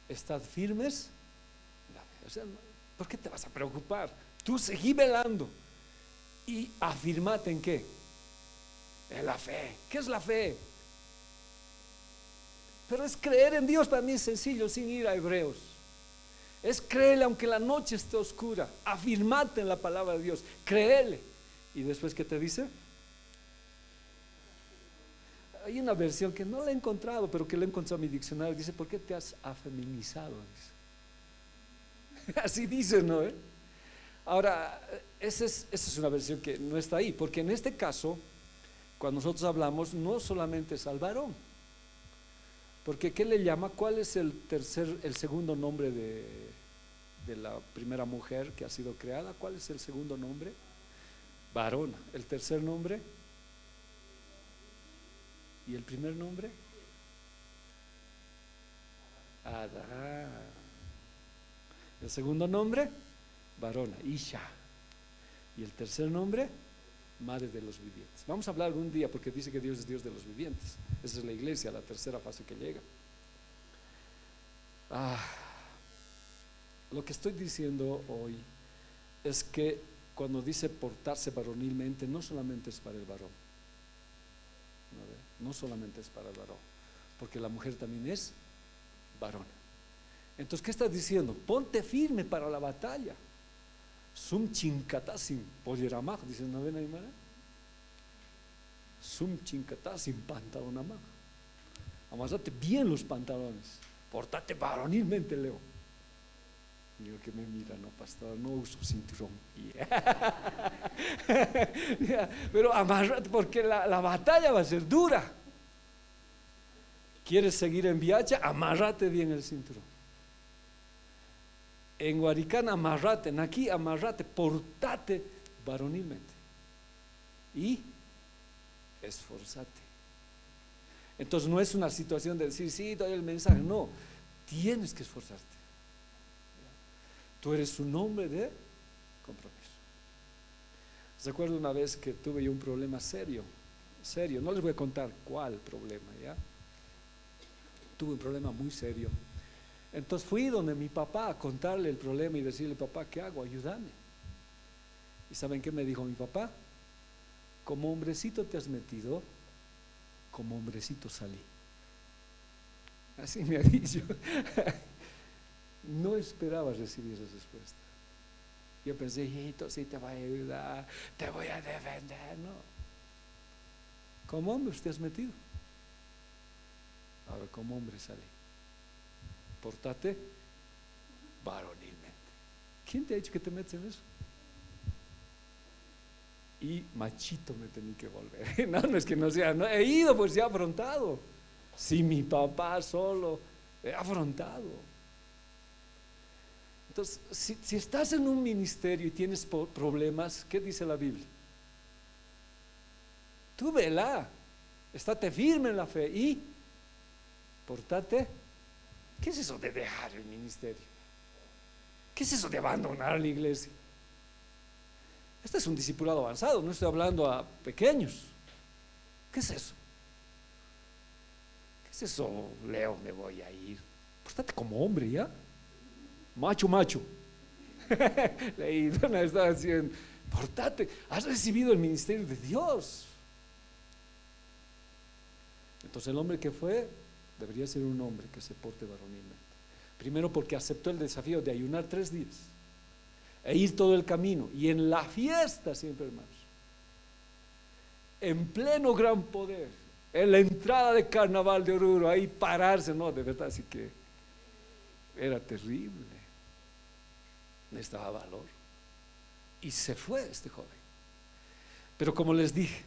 A: estad firmes. O sea, ¿por qué te vas a preocupar? Tú seguí velando y afirmate en qué. En la fe. ¿Qué es la fe? Pero es creer en Dios. Para mí es sencillo, sin ir a Hebreos. Es creerle aunque la noche esté oscura. Afirmate en la palabra de Dios, créele. Y después, ¿qué te dice? Hay una versión que no la he encontrado, pero que la he encontrado en mi diccionario. Dice: ¿por qué te has afeminizado? Dice. Así dice, ¿no? Ahora, esa es una versión que no está ahí, porque en este caso, cuando nosotros hablamos, no solamente es al varón. Porque ¿qué le llama? ¿Cuál es el segundo nombre de la primera mujer que ha sido creada? ¿Cuál es el segundo nombre? Varona. ¿El tercer nombre? ¿Y el primer nombre? Adán. El segundo nombre, varona, Isha. Y el tercer nombre, madre de los vivientes. Vamos a hablar algún día, porque dice que Dios es Dios de los vivientes. Esa es la iglesia, la tercera fase que llega. Lo que estoy diciendo hoy es que cuando dice portarse varonilmente, no solamente es para el varón. No solamente es para el varón, porque la mujer también es varona. Entonces, ¿qué estás diciendo? Ponte firme para la batalla. Sum chincatasim polleramaj, dice una vez Aymara. Sum chincatasim pantalonamaj. Amasate bien los pantalones. Portate varonilmente, Leo. Digo, que me mira: no, pastor, no uso cinturón. Pero amarrate, porque la batalla va a ser dura. ¿Quieres seguir en viaje? Amárrate bien el cinturón. En Huaricán amarrate, en aquí amarrate, portate varonilmente y esforzate. Entonces no es una situación de decir, sí, doy el mensaje, no, tienes que esforzarte. Tú eres un hombre de compromiso. Recuerdo una vez que tuve yo un problema serio, no les voy a contar cuál problema, ¿ya? Tuve un problema muy serio. Entonces fui donde mi papá a contarle el problema y decirle, papá, ¿qué hago? Ayúdame. ¿Y saben qué me dijo mi papá? Como hombrecito te has metido, como hombrecito salí. Así me ha dicho. No esperaba recibir esa respuesta. Yo pensé, hijito, sí te voy a ayudar, te voy a defender. No. Como hombre te has metido. Ahora como hombre salí. Portate varonilmente. ¿Quién te ha dicho que te metes en eso? Y machito me tenía que volver. No es que no sea, no, he ido, pues ya afrontado. Si mi papá solo, he afrontado. Entonces, si estás en un ministerio y tienes problemas, ¿qué dice la Biblia? Tú vela, estate firme en la fe y portate. ¿Qué es eso de dejar el ministerio? ¿Qué es eso de abandonar la iglesia? Este es un discipulado avanzado, no estoy hablando a pequeños. ¿Qué es eso? ¿Qué es eso, Leo? Me voy a ir. Pórtate como hombre, ¿ya? Macho. Leído, no está haciendo. Pórtate, has recibido el ministerio de Dios. Entonces el hombre que fue debería ser un hombre que se porte varonilmente. Primero porque aceptó el desafío de ayunar 3 días e ir todo el camino, y en la fiesta siempre, hermanos, en pleno gran poder, en la entrada de Carnaval de Oruro, ahí pararse, no, de verdad, así que era terrible, necesitaba valor, y se fue este joven. Pero como les dije,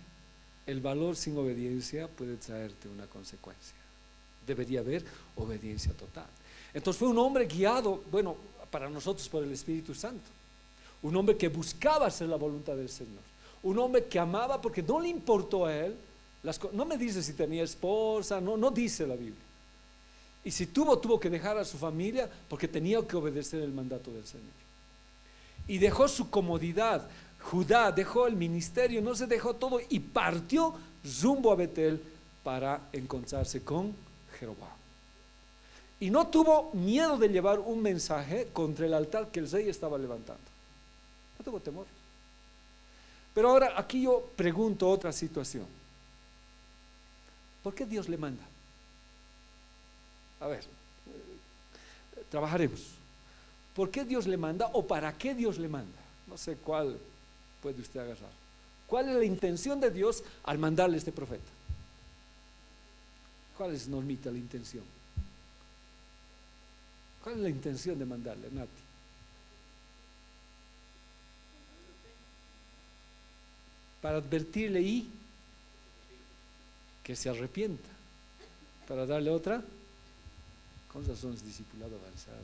A: el valor sin obediencia puede traerte una consecuencia. Debería haber obediencia total. Entonces fue un hombre guiado, bueno, para nosotros por el Espíritu Santo, un hombre que buscaba hacer la voluntad del Señor, un hombre que amaba porque no le importó a él no me dice si tenía esposa, no dice la Biblia, y si tuvo que dejar a su familia porque tenía que obedecer el mandato del Señor, y dejó su comodidad. Judá dejó el ministerio, no se dejó todo, y partió rumbo a Betel para encontrarse con Jeroboam. Y no tuvo miedo de llevar un mensaje contra el altar que el rey estaba levantando. No tuvo temor. Pero ahora aquí yo pregunto otra situación. ¿Por qué Dios le manda? A ver, trabajaremos. ¿Por qué Dios le manda o para qué Dios le manda? No sé cuál puede usted agarrar. ¿Cuál es la intención de Dios al mandarle a este profeta? ¿Cuál es, Normita, la intención? ¿Cuál es la intención de mandarle, Nati? Para advertirle y que se arrepienta. Para darle otra. Con razón es discipulado avanzado.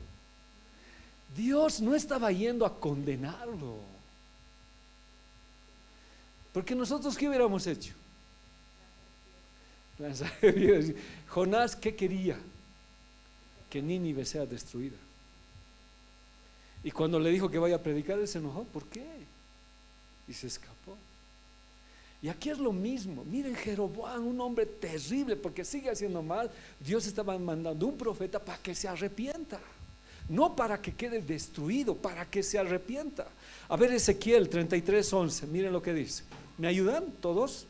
A: Dios no estaba yendo a condenarlo. Porque nosotros, ¿qué hubiéramos hecho? Jonás, ¿qué quería? Que Nínive sea destruida. Y cuando le dijo que vaya a predicar, él se enojó. ¿Por qué? Y se escapó. Y aquí es lo mismo. Miren, Jeroboam, un hombre terrible, porque sigue haciendo mal. Dios estaba mandando un profeta para que se arrepienta, no para que quede destruido, para que se arrepienta. A ver, Ezequiel 33:11, miren lo que dice. ¿Me ayudan todos?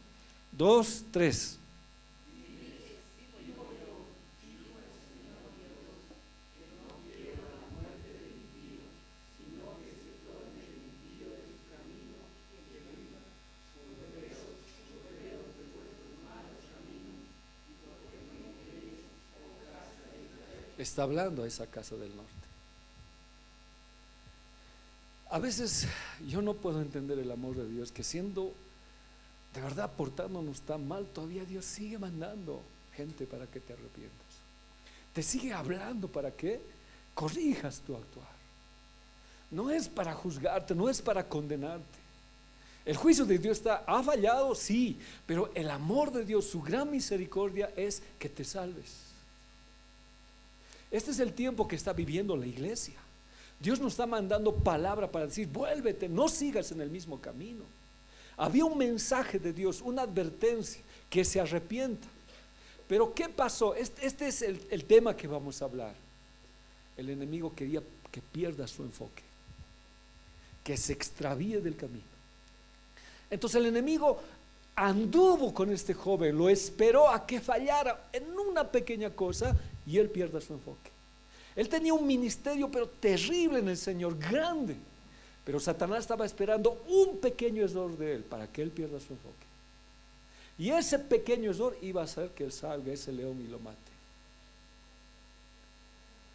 A: 2, 3. Está hablando a esa casa del norte. A veces yo no puedo entender el amor de Dios, que siendo de verdad portándonos tan mal, todavía Dios sigue mandando gente para que te arrepientas. Te sigue hablando para que corrijas tu actuar. no es para juzgarte, no es para condenarte. El juicio de Dios ha fallado, sí, pero el amor de Dios, su gran misericordia es que te salves. Este es el tiempo que está viviendo la iglesia. Dios nos está mandando palabra para decir, vuélvete, no sigas en el mismo camino. Había un mensaje de Dios, una advertencia, que se arrepienta. Pero ¿qué pasó? Este es el tema que vamos a hablar. El enemigo quería que pierda su enfoque, que se extravíe del camino. Entonces el enemigo anduvo con este joven, lo esperó a que fallara en una pequeña cosa y él pierda su enfoque. Él tenía un ministerio pero terrible en el Señor, grande, pero Satanás estaba esperando un pequeño error de él para que él pierda su enfoque. Y ese pequeño error iba a hacer que él salga ese león y lo mate.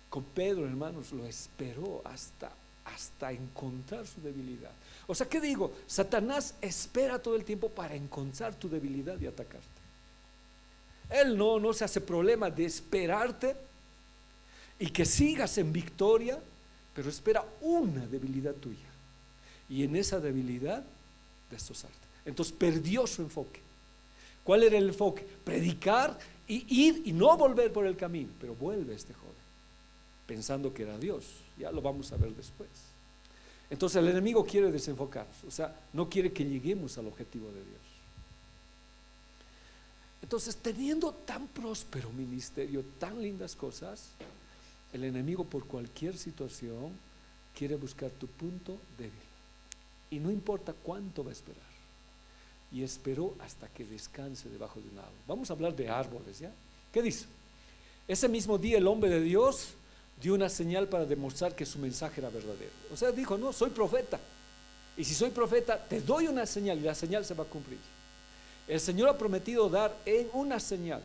A: Con Pedro, hermanos, lo esperó hasta encontrar su debilidad. O sea, ¿qué digo? Satanás espera todo el tiempo para encontrar tu debilidad y atacarte. Él no se hace problema de esperarte y que sigas en victoria, pero espera una debilidad tuya y en esa debilidad destrozarte. Entonces perdió su enfoque. ¿Cuál era el enfoque? Predicar y ir y no volver por el camino. Pero vuelve este joven pensando que era Dios. Ya lo vamos a ver después. Entonces el enemigo quiere desenfocarnos, o sea, no quiere que lleguemos al objetivo de Dios. Entonces, teniendo tan próspero ministerio, tan lindas cosas, el enemigo por cualquier situación quiere buscar tu punto débil. Y no importa cuánto va a esperar. Y esperó hasta que descanse debajo de un árbol. Vamos a hablar de árboles, ¿ya? ¿Qué dice? Ese mismo día el hombre de Dios dio una señal para demostrar que su mensaje era verdadero. O sea, dijo, no, soy profeta. Y si soy profeta, te doy una señal y la señal se va a cumplir. El Señor ha prometido dar en una señal.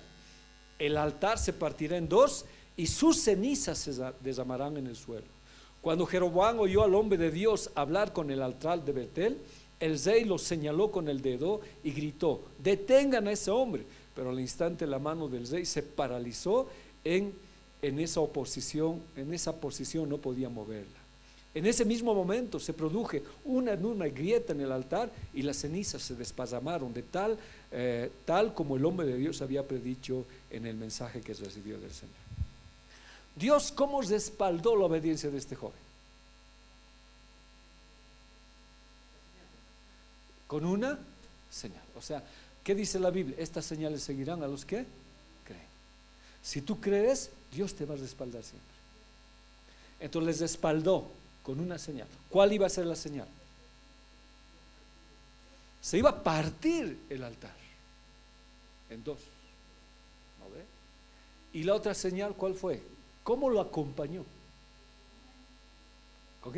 A: El altar se partirá en dos y sus cenizas se derramarán en el suelo. Cuando Jeroboam oyó al hombre de Dios hablar con el altar de Betel, el rey lo señaló con el dedo y gritó, detengan a ese hombre. Pero al instante la mano del rey se paralizó en esa posición no podía moverla. En ese mismo momento se produjo una grieta en el altar y las cenizas se desparramaron de tal como el hombre de Dios había predicho en el mensaje que recibió del Señor. Dios, ¿cómo respaldó la obediencia de este joven? Con una señal. O sea, ¿qué dice la Biblia? Estas señales seguirán a los que creen. Si tú crees, Dios te va a respaldar siempre. Entonces les respaldó con una señal. ¿Cuál iba a ser la señal? Se iba a partir el altar en dos. ¿No ve? Y la otra señal, ¿cuál fue? ¿Cómo lo acompañó? ¿Ok?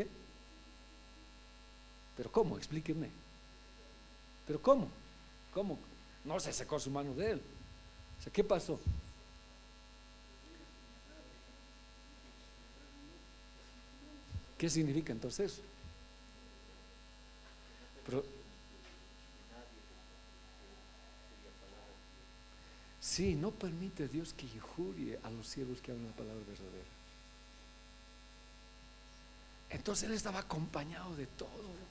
A: ¿Pero cómo? Explíqueme. ¿Pero cómo? ¿Cómo? No se secó su mano de él. O sea, ¿qué pasó? ¿Qué significa entonces? Pero, sí, no permite Dios que injurie a los siervos que hablan la palabra verdadera. Entonces él estaba acompañado de todo.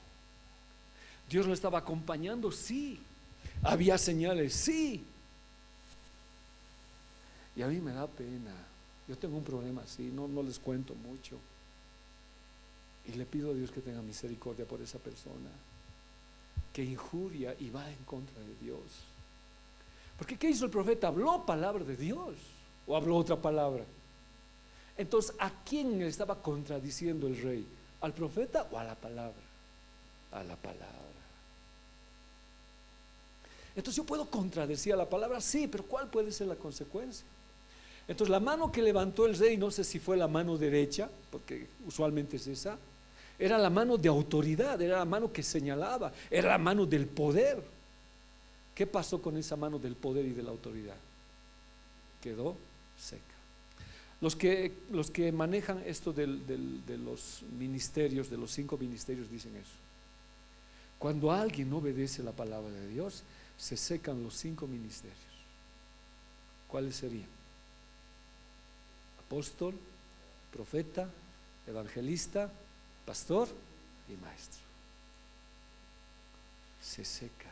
A: Dios lo estaba acompañando, sí. Había señales, sí. Y a mí me da pena. Yo tengo un problema así, no les cuento mucho. Y le pido a Dios que tenga misericordia por esa persona que injuria y va en contra de Dios. Porque ¿qué hizo el profeta? ¿Habló palabra de Dios o habló otra palabra? Entonces, ¿a quién le estaba contradiciendo el rey? ¿Al profeta o a la palabra? A la palabra. Entonces yo puedo contradecir a la palabra, sí, pero ¿cuál puede ser la consecuencia? Entonces la mano que levantó el rey, no sé si fue la mano derecha, porque usualmente es esa, era la mano de autoridad, era la mano que señalaba, era la mano del poder. ¿Qué pasó con esa mano del poder y de la autoridad? Quedó seca. Los que manejan esto de los ministerios, de los 5 ministerios, dicen eso. Cuando alguien obedece la palabra de Dios, se secan los 5 ministerios. ¿Cuáles serían? Apóstol, profeta, evangelista, pastor y maestro. Se seca.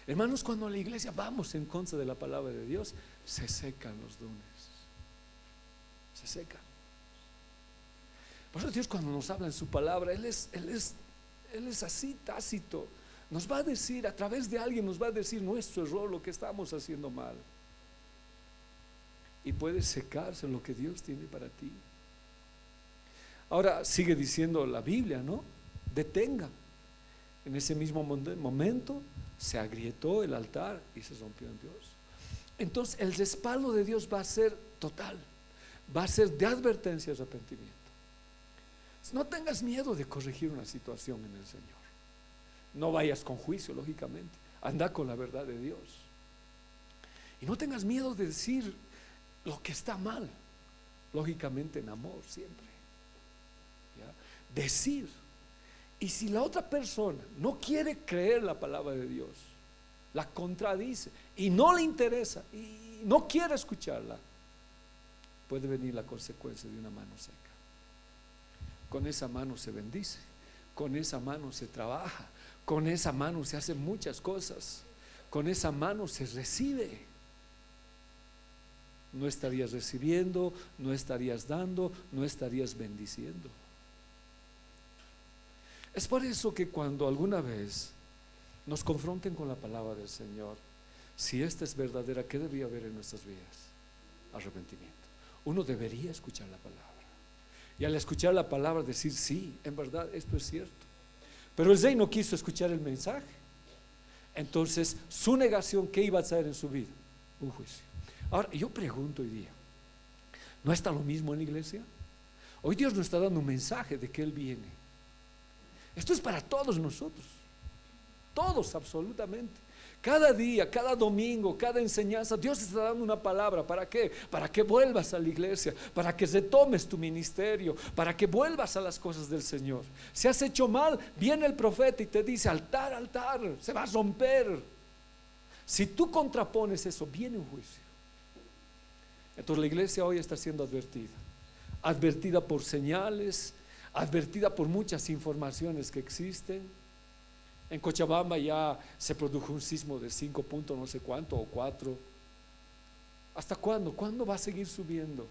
A: Hermanos, cuando a la iglesia vamos en contra de la palabra de Dios, se secan los dones. Se secan. Por eso Dios, cuando nos habla en su palabra, Él es así tácito. Nos va a decir, a través de alguien nos va a decir nuestro error, lo que estamos haciendo mal. Y puede secarse lo que Dios tiene para ti. Ahora sigue diciendo la Biblia, ¿no? Detenga. En ese mismo momento se agrietó el altar y se rompió en Dios. Entonces el respaldo de Dios va a ser total, va a ser de advertencia y arrepentimiento. No tengas miedo de corregir una situación en el Señor. No vayas con juicio, lógicamente. Anda con la verdad de Dios. Y no tengas miedo de decir lo que está mal, lógicamente en amor siempre. ¿Ya? Decir. Y si la otra persona no quiere creer la palabra de Dios, la contradice y no le interesa y no quiere escucharla, puede venir la consecuencia de una mano seca. Con esa mano se bendice, con esa mano se trabaja, con esa mano se hacen muchas cosas, con esa mano se recibe. No estarías recibiendo, no estarías dando, no estarías bendiciendo. Es por eso que cuando alguna vez nos confronten con la palabra del Señor, si esta es verdadera, ¿qué debería haber en nuestras vidas? Arrepentimiento. Uno debería escuchar la palabra y al escuchar la palabra decir, sí, en verdad esto es cierto. Pero el rey no quiso escuchar el mensaje. Entonces su negación, ¿qué iba a traer en su vida? Un juicio. Ahora yo pregunto hoy día, ¿no está lo mismo en la iglesia? Hoy Dios nos está dando un mensaje de que Él viene. Esto es para todos nosotros, todos absolutamente. Cada día, cada domingo, cada enseñanza, Dios te está dando una palabra. ¿Para qué? Para que vuelvas a la iglesia, para que retomes tu ministerio, para que vuelvas a las cosas del Señor. Si has hecho mal, viene el profeta y te dice, altar, altar, se va a romper. Si tú contrapones eso, viene un juicio. Entonces la iglesia hoy está siendo advertida por señales, advertida por muchas informaciones que existen. En Cochabamba ya se produjo un sismo de 5 puntos no sé cuánto o 4. ¿Hasta cuándo? ¿Cuándo va a seguir subiendo?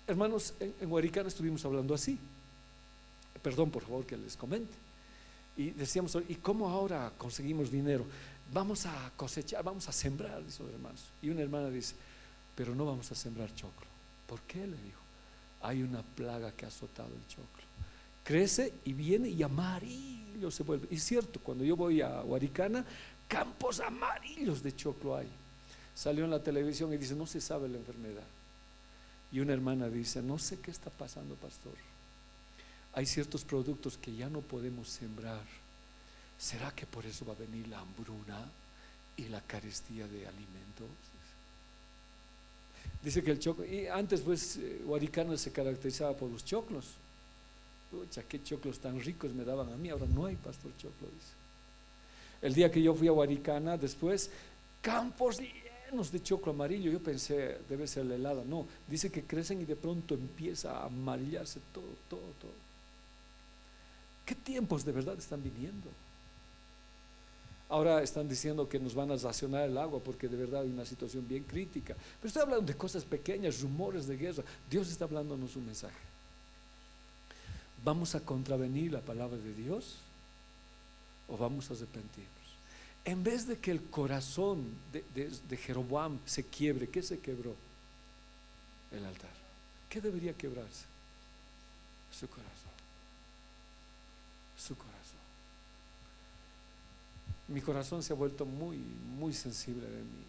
A: Hermanos, en Huaricana estuvimos hablando así. Perdón, por favor, que les comente. Y decíamos, ¿y cómo ahora conseguimos dinero? Vamos a cosechar, vamos a sembrar, dice los hermanos. Y una hermana dice, pero no vamos a sembrar choclo. ¿Por qué? Le dijo. Hay una plaga que ha azotado el choclo. Crece y viene y amarillo se vuelve. Y es cierto, cuando yo voy a Huaricana, campos amarillos de choclo hay. Salió en la televisión y dice, no se sabe la enfermedad. Y una hermana dice, no sé qué está pasando, pastor. Hay ciertos productos que ya no podemos sembrar. ¿Será que por eso va a venir la hambruna y la carestía de alimentos? Dice que el choclo, y antes pues Huaricana se caracterizaba por los choclos. Pucha, qué choclos tan ricos me daban a mí, ahora no hay, pastor, choclo, dice. El día que yo fui a Huaricana, después, campos llenos de choclo amarillo. Yo pensé, debe ser la helada. No, dice que crecen y de pronto empieza a amarillarse todo. ¿Qué tiempos de verdad están viniendo? Ahora están diciendo que nos van a racionar el agua porque de verdad hay una situación bien crítica. Pero estoy hablando de cosas pequeñas, rumores de guerra. Dios está hablándonos un mensaje. ¿Vamos a contravenir la palabra de Dios o vamos a arrepentirnos? En vez de que el corazón de Jeroboam se quiebre, ¿qué se quebró? El altar. ¿Qué debería quebrarse? Su corazón. Su corazón. Mi corazón se ha vuelto muy sensible de mí.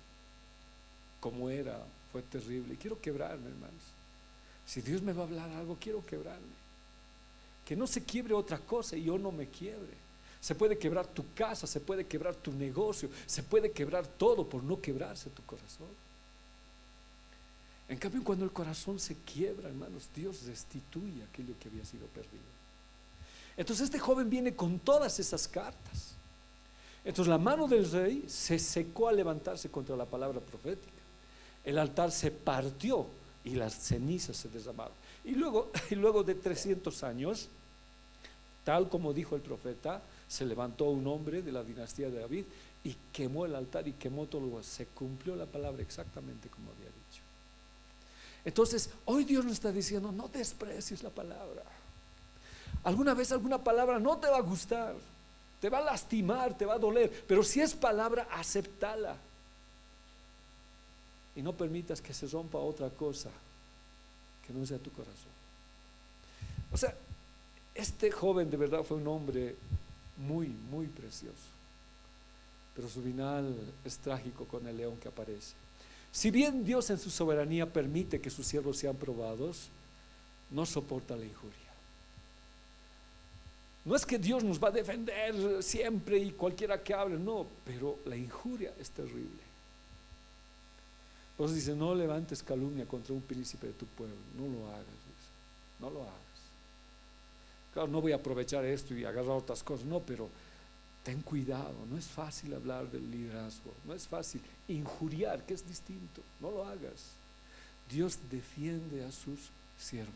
A: Como era, fue terrible. Y quiero quebrarme, hermanos. Si Dios me va a hablar algo, quiero quebrarme. Que no se quiebre otra cosa y yo no me quiebre. Se puede quebrar tu casa, se puede quebrar tu negocio, se puede quebrar todo por no quebrarse tu corazón. En cambio, cuando el corazón se quiebra, hermanos, Dios restituye aquello que había sido perdido. Entonces este joven viene con todas esas cartas. Entonces la mano del rey se secó al levantarse contra la palabra profética. El altar se partió y las cenizas se derramaron. Y luego de 300 años, tal como dijo el profeta, se levantó un hombre de la dinastía de David y quemó el altar y quemó todo lugar. Se cumplió la palabra exactamente como había dicho. Entonces, hoy Dios nos está diciendo, no desprecies la palabra. Alguna vez alguna palabra no te va a gustar, te va a lastimar, te va a doler, pero si es palabra, acéptala. Y no permitas que se rompa otra cosa que no sea tu corazón. O sea, este joven de verdad fue un hombre muy, muy precioso, pero su final es trágico con el león que aparece. Si bien Dios en su soberanía permite que sus siervos sean probados, no soporta la injuria. No es que Dios nos va a defender siempre y cualquiera que hable, no, pero la injuria es terrible. Entonces dice, no levantes calumnia contra un príncipe de tu pueblo, no lo hagas, dice, no lo hagas. Claro, no voy a aprovechar esto y agarrar otras cosas, no, pero ten cuidado, no es fácil hablar del liderazgo, no es fácil injuriar, que es distinto, no lo hagas. Dios defiende a sus siervos,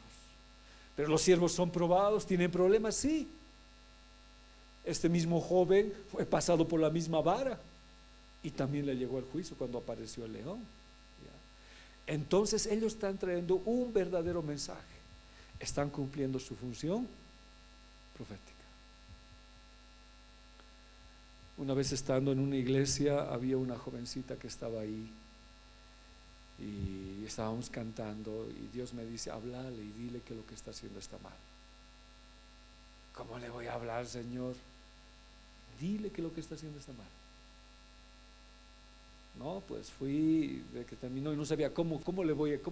A: pero los siervos son probados, tienen problemas, sí. Este mismo joven fue pasado por la misma vara y también le llegó el juicio cuando apareció el león. Entonces ellos están trayendo un verdadero mensaje, están cumpliendo su función profética. Una vez estando en una iglesia, había una jovencita que estaba ahí y estábamos cantando y Dios me dice, háblale y dile que lo que está haciendo está mal. ¿Cómo le voy a hablar, Señor? Dile que lo que está haciendo está mal. No, pues fui de que terminó y no sabía cómo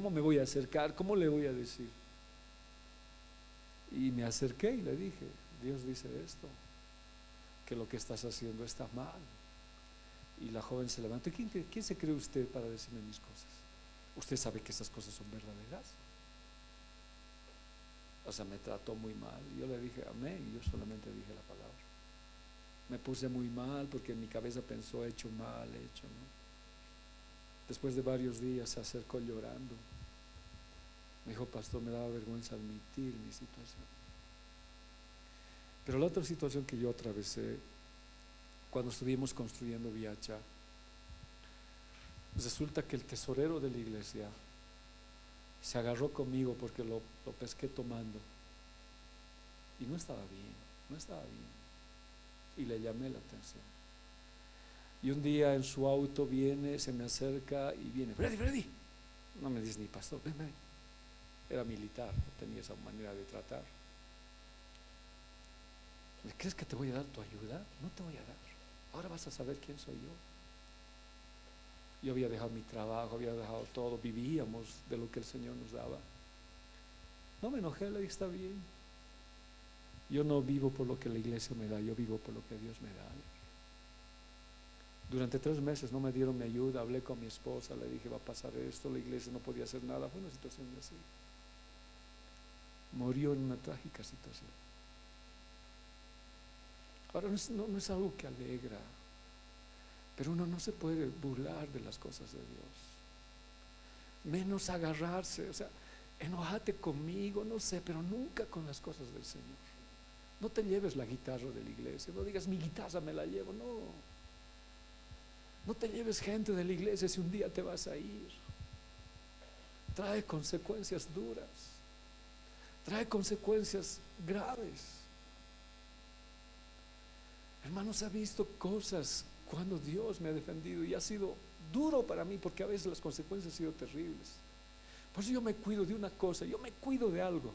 A: me voy a acercar, cómo le voy a decir. Y me acerqué y le dije, Dios dice esto, que lo que estás haciendo está mal. Y la joven se levantó. ¿Quién se cree usted para decirme mis cosas? Usted sabe que esas cosas son verdaderas. O sea, me trató muy mal. Yo le dije amén y yo solamente dije la palabra. Me puse muy mal porque en mi cabeza pensó, he hecho mal, ¿no? Después de varios días se acercó llorando. Me dijo, pastor, me daba vergüenza admitir mi situación. Pero la otra situación que yo atravesé cuando estuvimos construyendo Viacha, resulta que el tesorero de la iglesia se agarró conmigo porque lo pesqué tomando y no estaba bien y le llamé la atención. Y un día en su auto viene, se me acerca y viene, Freddy, no me dice ni pastor, ven. Era militar, no tenía esa manera de tratar. ¿Crees que te voy a dar tu ayuda? No te voy a dar. Ahora vas a saber quién soy yo. Yo había dejado mi trabajo, había dejado todo, vivíamos de lo que el Señor nos daba. No me enojé, le dije, está bien. Yo no vivo por lo que la iglesia me da, yo vivo por lo que Dios me da. Durante 3 meses no me dieron mi ayuda, hablé con mi esposa, le dije, va a pasar esto, la iglesia no podía hacer nada, fue una situación así. Murió en una trágica situación. Ahora no es algo que alegra, pero uno no se puede burlar de las cosas de Dios, menos agarrarse, o sea, enojate conmigo, no sé, pero nunca con las cosas del Señor. No te lleves la guitarra de la iglesia, no digas mi guitarra me la llevo, no te lleves gente de la iglesia si un día te vas a ir. Trae consecuencias duras, trae consecuencias graves. Hermanos, he visto cosas cuando Dios me ha defendido y ha sido duro para mí porque a veces las consecuencias han sido terribles. Por eso yo me cuido de una cosa, yo me cuido de algo,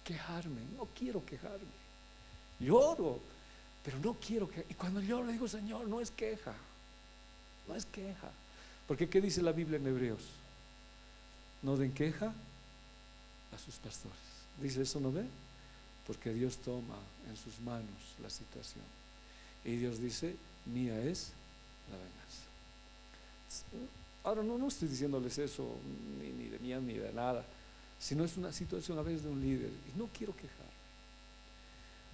A: quejarme, no quiero quejarme. Lloro, pero no quiero quejarme. Y cuando lloro le digo, Señor, no es queja, porque ¿qué dice la Biblia en Hebreos? No den queja a sus pastores. Dice eso, ¿no ve? Porque Dios toma en sus manos la situación y Dios dice, mía es la venganza. Ahora no estoy diciéndoles eso ni de mía ni de nada, sino es una situación a veces de un líder y no quiero quejarme.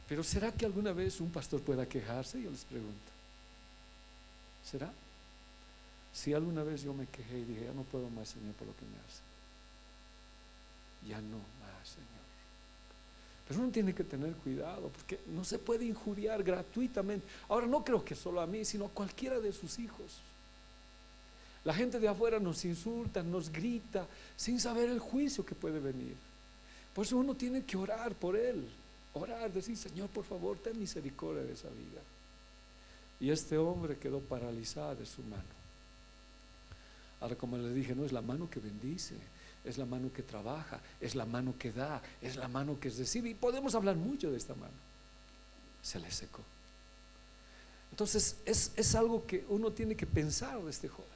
A: Pero ¿será que alguna vez un pastor pueda quejarse? Yo les pregunto, ¿será? Si alguna vez yo me quejé y dije, ya no puedo más, Señor, por lo que me hace, ya no más, Señor. Pero uno tiene que tener cuidado, porque no se puede injuriar gratuitamente. Ahora, no creo que solo a mí, sino a cualquiera de sus hijos. La gente de afuera nos insulta, nos grita, sin saber el juicio que puede venir. Por eso uno tiene que orar por él. Orar, decir: Señor, por favor, ten misericordia de esa vida. Y este hombre quedó paralizado de su mano. Ahora, como les dije, no es la mano que bendice, es la mano que trabaja, es la mano que da, es la mano que recibe. Y podemos hablar mucho de esta mano. Se le secó. Entonces es algo que uno tiene que pensar de este joven.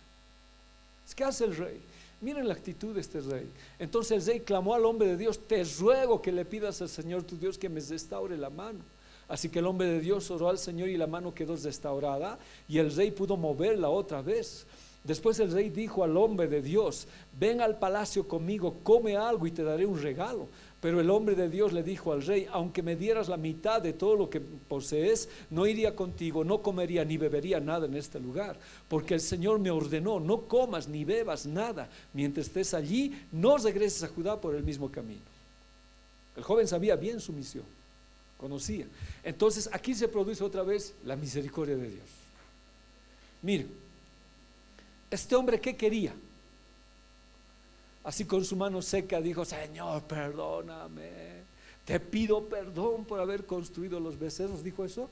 A: ¿Qué hace el rey? Miren la actitud de este rey. Entonces el rey clamó al hombre de Dios: te ruego que le pidas al Señor tu Dios que me restaure la mano. Así que el hombre de Dios oró al Señor y la mano quedó restaurada, y el rey pudo moverla otra vez. Después el rey dijo al hombre de Dios: ven al palacio conmigo, come algo y te daré un regalo. Pero el hombre de Dios le dijo al rey: aunque me dieras la mitad de todo lo que posees, no iría contigo, no comería ni bebería nada en este lugar, porque el Señor me ordenó: no comas ni bebas nada mientras estés allí, no regreses a Judá por el mismo camino. El joven sabía bien su misión, conocía. Entonces aquí se produce otra vez la misericordia de Dios. Miren, este hombre, ¿qué quería? Así con su mano seca dijo: Señor, perdóname, te pido perdón por haber construido los becerros. ¿Dijo eso?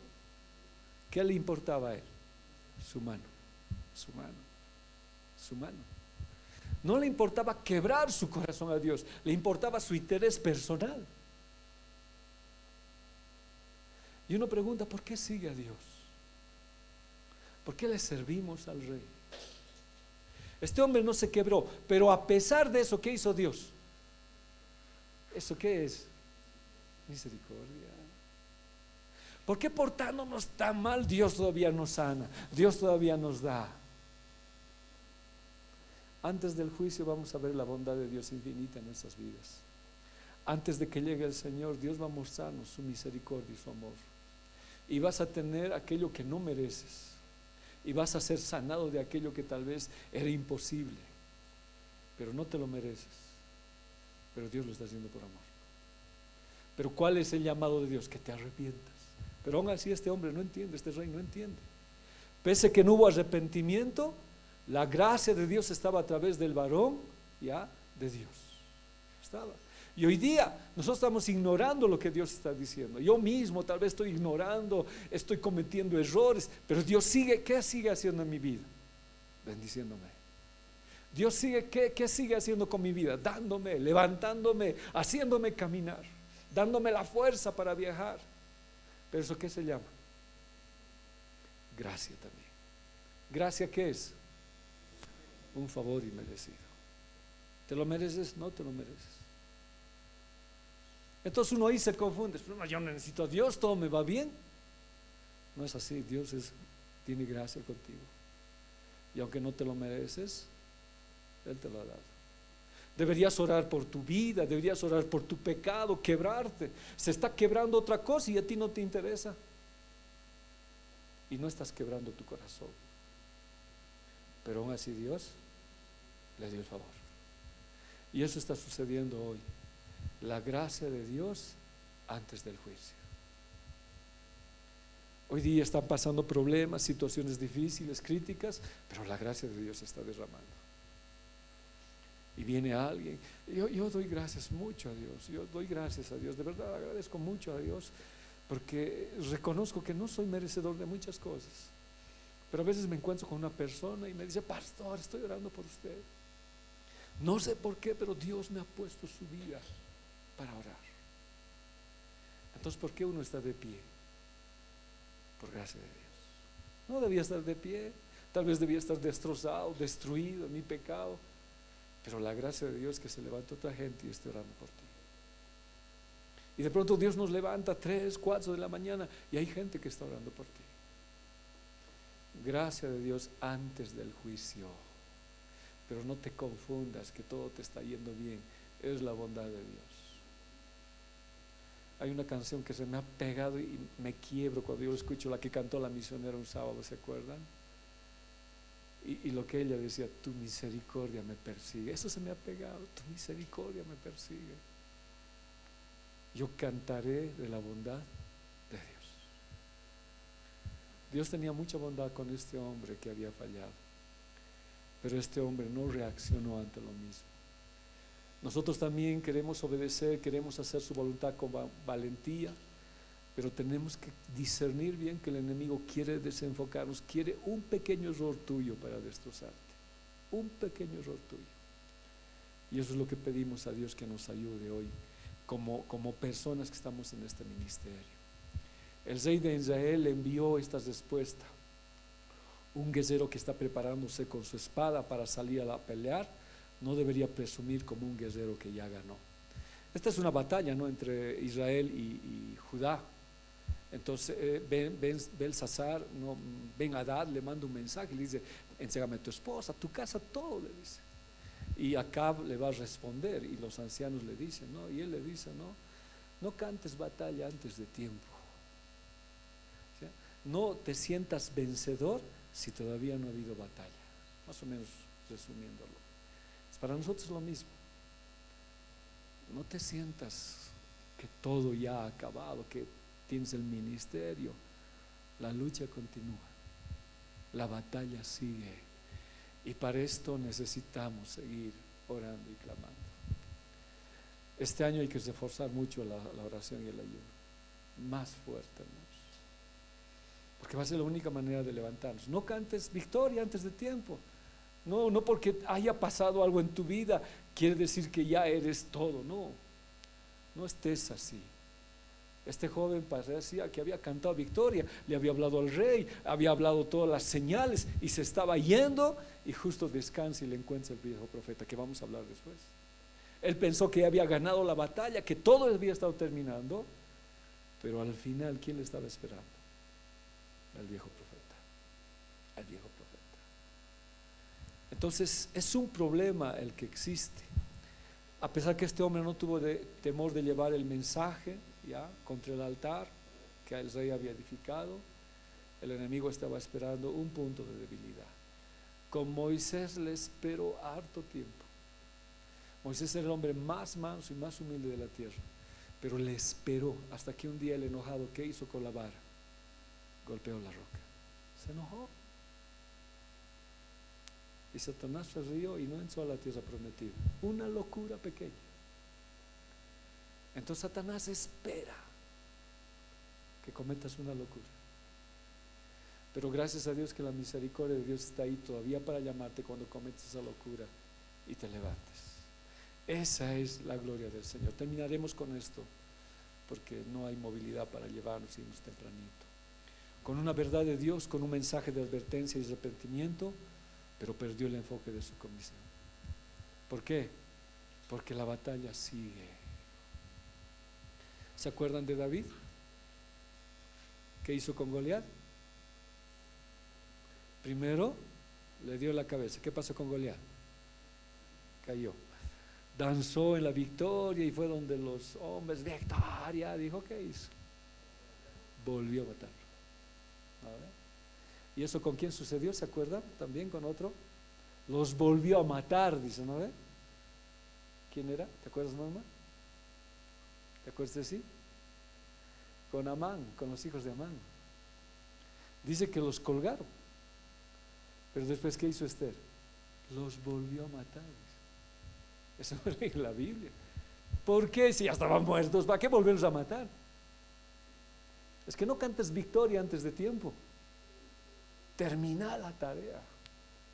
A: ¿Qué le importaba a él? Su mano, su mano, su mano. No le importaba quebrar su corazón a Dios, le importaba su interés personal. Y uno pregunta: ¿por qué sigue a Dios? ¿Por qué le servimos al rey? Este hombre no se quebró, pero a pesar de eso, ¿qué hizo Dios? ¿Eso qué es? Misericordia. ¿Por qué portándonos tan mal Dios todavía nos sana? Dios todavía nos da. Antes del juicio vamos a ver la bondad de Dios infinita en nuestras vidas. Antes de que llegue el Señor, Dios va a mostrarnos su misericordia y su amor. Y vas a tener aquello que no mereces. Y vas a ser sanado de aquello que tal vez era imposible, pero no te lo mereces, pero Dios lo está haciendo por amor. Pero ¿cuál es el llamado de Dios? Que te arrepientas. Pero aún así este hombre no entiende, este rey no entiende. Pese que no hubo arrepentimiento, la gracia de Dios estaba a través del varón, ya, de Dios. Estaba. Y hoy día nosotros estamos ignorando lo que Dios está diciendo. Yo mismo tal vez estoy ignorando, estoy cometiendo errores, pero Dios sigue, ¿qué sigue haciendo en mi vida? Bendiciéndome. Dios sigue, ¿qué sigue haciendo con mi vida? Dándome, levantándome, haciéndome caminar, dándome la fuerza para viajar. ¿Pero eso qué se llama? Gracia también. ¿Gracia qué es? Un favor inmerecido. ¿Te lo mereces? No te lo mereces. Entonces uno ahí se confunde: yo no necesito a Dios, todo me va bien. No es así. Dios tiene gracia contigo, y aunque no te lo mereces, Él te lo ha dado. Deberías orar por tu vida, deberías orar por tu pecado, quebrarte. Se está quebrando otra cosa y a ti no te interesa, y no estás quebrando tu corazón, pero aún así Dios le dio el favor. Y eso está sucediendo hoy. La gracia de Dios antes del juicio. Hoy día están pasando problemas, situaciones difíciles, críticas, pero la gracia de Dios se está derramando. Y viene alguien. Yo doy gracias mucho a Dios. Yo doy gracias a Dios. De verdad agradezco mucho a Dios, porque reconozco que no soy merecedor de muchas cosas. Pero a veces me encuentro con una persona y me dice: pastor, estoy orando por usted. No sé por qué, pero Dios me ha puesto su vida para orar. Entonces, ¿por qué uno está de pie? Por gracia de Dios. No debía estar de pie, tal vez debía estar destrozado, destruido en mi pecado, pero la gracia de Dios, que se levanta otra gente y esté orando por ti. Y de pronto Dios nos levanta 3, 4 de la mañana y hay gente que está orando por ti. Gracia de Dios antes del juicio. Pero no te confundas que todo te está yendo bien. Es la bondad de Dios. Hay una canción que se me ha pegado y me quiebro cuando yo escucho, la que cantó la misionera un sábado, ¿se acuerdan? Y lo que ella decía, tu misericordia me persigue. Eso se me ha pegado, tu misericordia me persigue. Yo cantaré de la bondad de Dios. Dios tenía mucha bondad con este hombre que había fallado, pero este hombre no reaccionó ante lo mismo. Nosotros también queremos obedecer, queremos hacer su voluntad con valentía, pero tenemos que discernir bien que el enemigo quiere desenfocarnos, quiere un pequeño error tuyo para destrozarte, un pequeño error tuyo. Y eso es lo que pedimos a Dios que nos ayude hoy, como personas que estamos en este ministerio. El rey de Israel le envió esta respuesta: un guerrero que está preparándose con su espada para salir a pelear no debería presumir como un guerrero que ya ganó. Esta es una batalla, ¿no?, entre Israel y Judá. Entonces Belsasar, no, Ben Hadad le manda un mensaje, le dice: entrégame a tu esposa, tu casa, todo, le dice. Y Acab le va a responder, y los ancianos le dicen, ¿no? Y él le dice: no cantes batalla antes de tiempo. ¿Sí? No te sientas vencedor si todavía no ha habido batalla. Más o menos resumiéndolo. Para nosotros lo mismo. No te sientas que todo ya ha acabado, que tienes el ministerio. La lucha continúa, la batalla sigue, y para esto necesitamos seguir orando y clamando. Este año hay que reforzar mucho la oración y el ayuno, más fuerte, hermanos, porque va a ser la única manera de levantarnos. No cantes victoria antes de tiempo. No porque haya pasado algo en tu vida quiere decir que ya eres todo. No estés así. Este joven parecía que había cantado victoria, le había hablado al rey, había hablado todas las señales y se estaba yendo, y justo descansa y le encuentra el viejo profeta, que vamos a hablar después. Él pensó que había ganado la batalla, que todo había estado terminando, pero al final, ¿quién le estaba esperando? El viejo profeta. El viejo profeta. Entonces es un problema el que existe. A pesar que este hombre no tuvo temor de llevar el mensaje ya contra el altar que el rey había edificado, el enemigo estaba esperando un punto de debilidad. Con Moisés le esperó harto tiempo. Moisés era el hombre más manso y más humilde de la tierra, pero le esperó hasta que un día el enojado, ¿qué hizo con la vara? Golpeó la roca, se enojó. Y Satanás se rió y no entró a la tierra prometida. Una locura pequeña. Entonces Satanás espera que cometas una locura. Pero gracias a Dios que la misericordia de Dios está ahí todavía para llamarte cuando cometes esa locura y te levantes. Esa es la gloria del Señor. Terminaremos con esto, porque no hay movilidad para llevarnos, irnos tempranito. Con una verdad de Dios, con un mensaje de advertencia y arrepentimiento, pero perdió el enfoque de su comisión. ¿Por qué? Porque la batalla sigue. ¿Se acuerdan de David? ¿Qué hizo con Goliat? Primero le dio la cabeza. ¿Qué pasó con Goliat? Cayó. Danzó en la victoria y fue donde los hombres, victoria, dijo, ¿qué hizo? Volvió a matarlo. ¿Vale? ¿Y eso con quién sucedió? ¿Se acuerdan? También con otro. Los volvió a matar, dice, ¿no ve? ¿Quién era? ¿Te acuerdas, Norma? ¿Te acuerdas de sí? Con Amán, con los hijos de Amán. Dice que los colgaron. Pero después, ¿qué hizo Esther? Los volvió a matar. Eso no es en la Biblia. ¿Por qué? Si ya estaban muertos, ¿para qué volverlos a matar? Es que no cantes victoria antes de tiempo. Termina la tarea.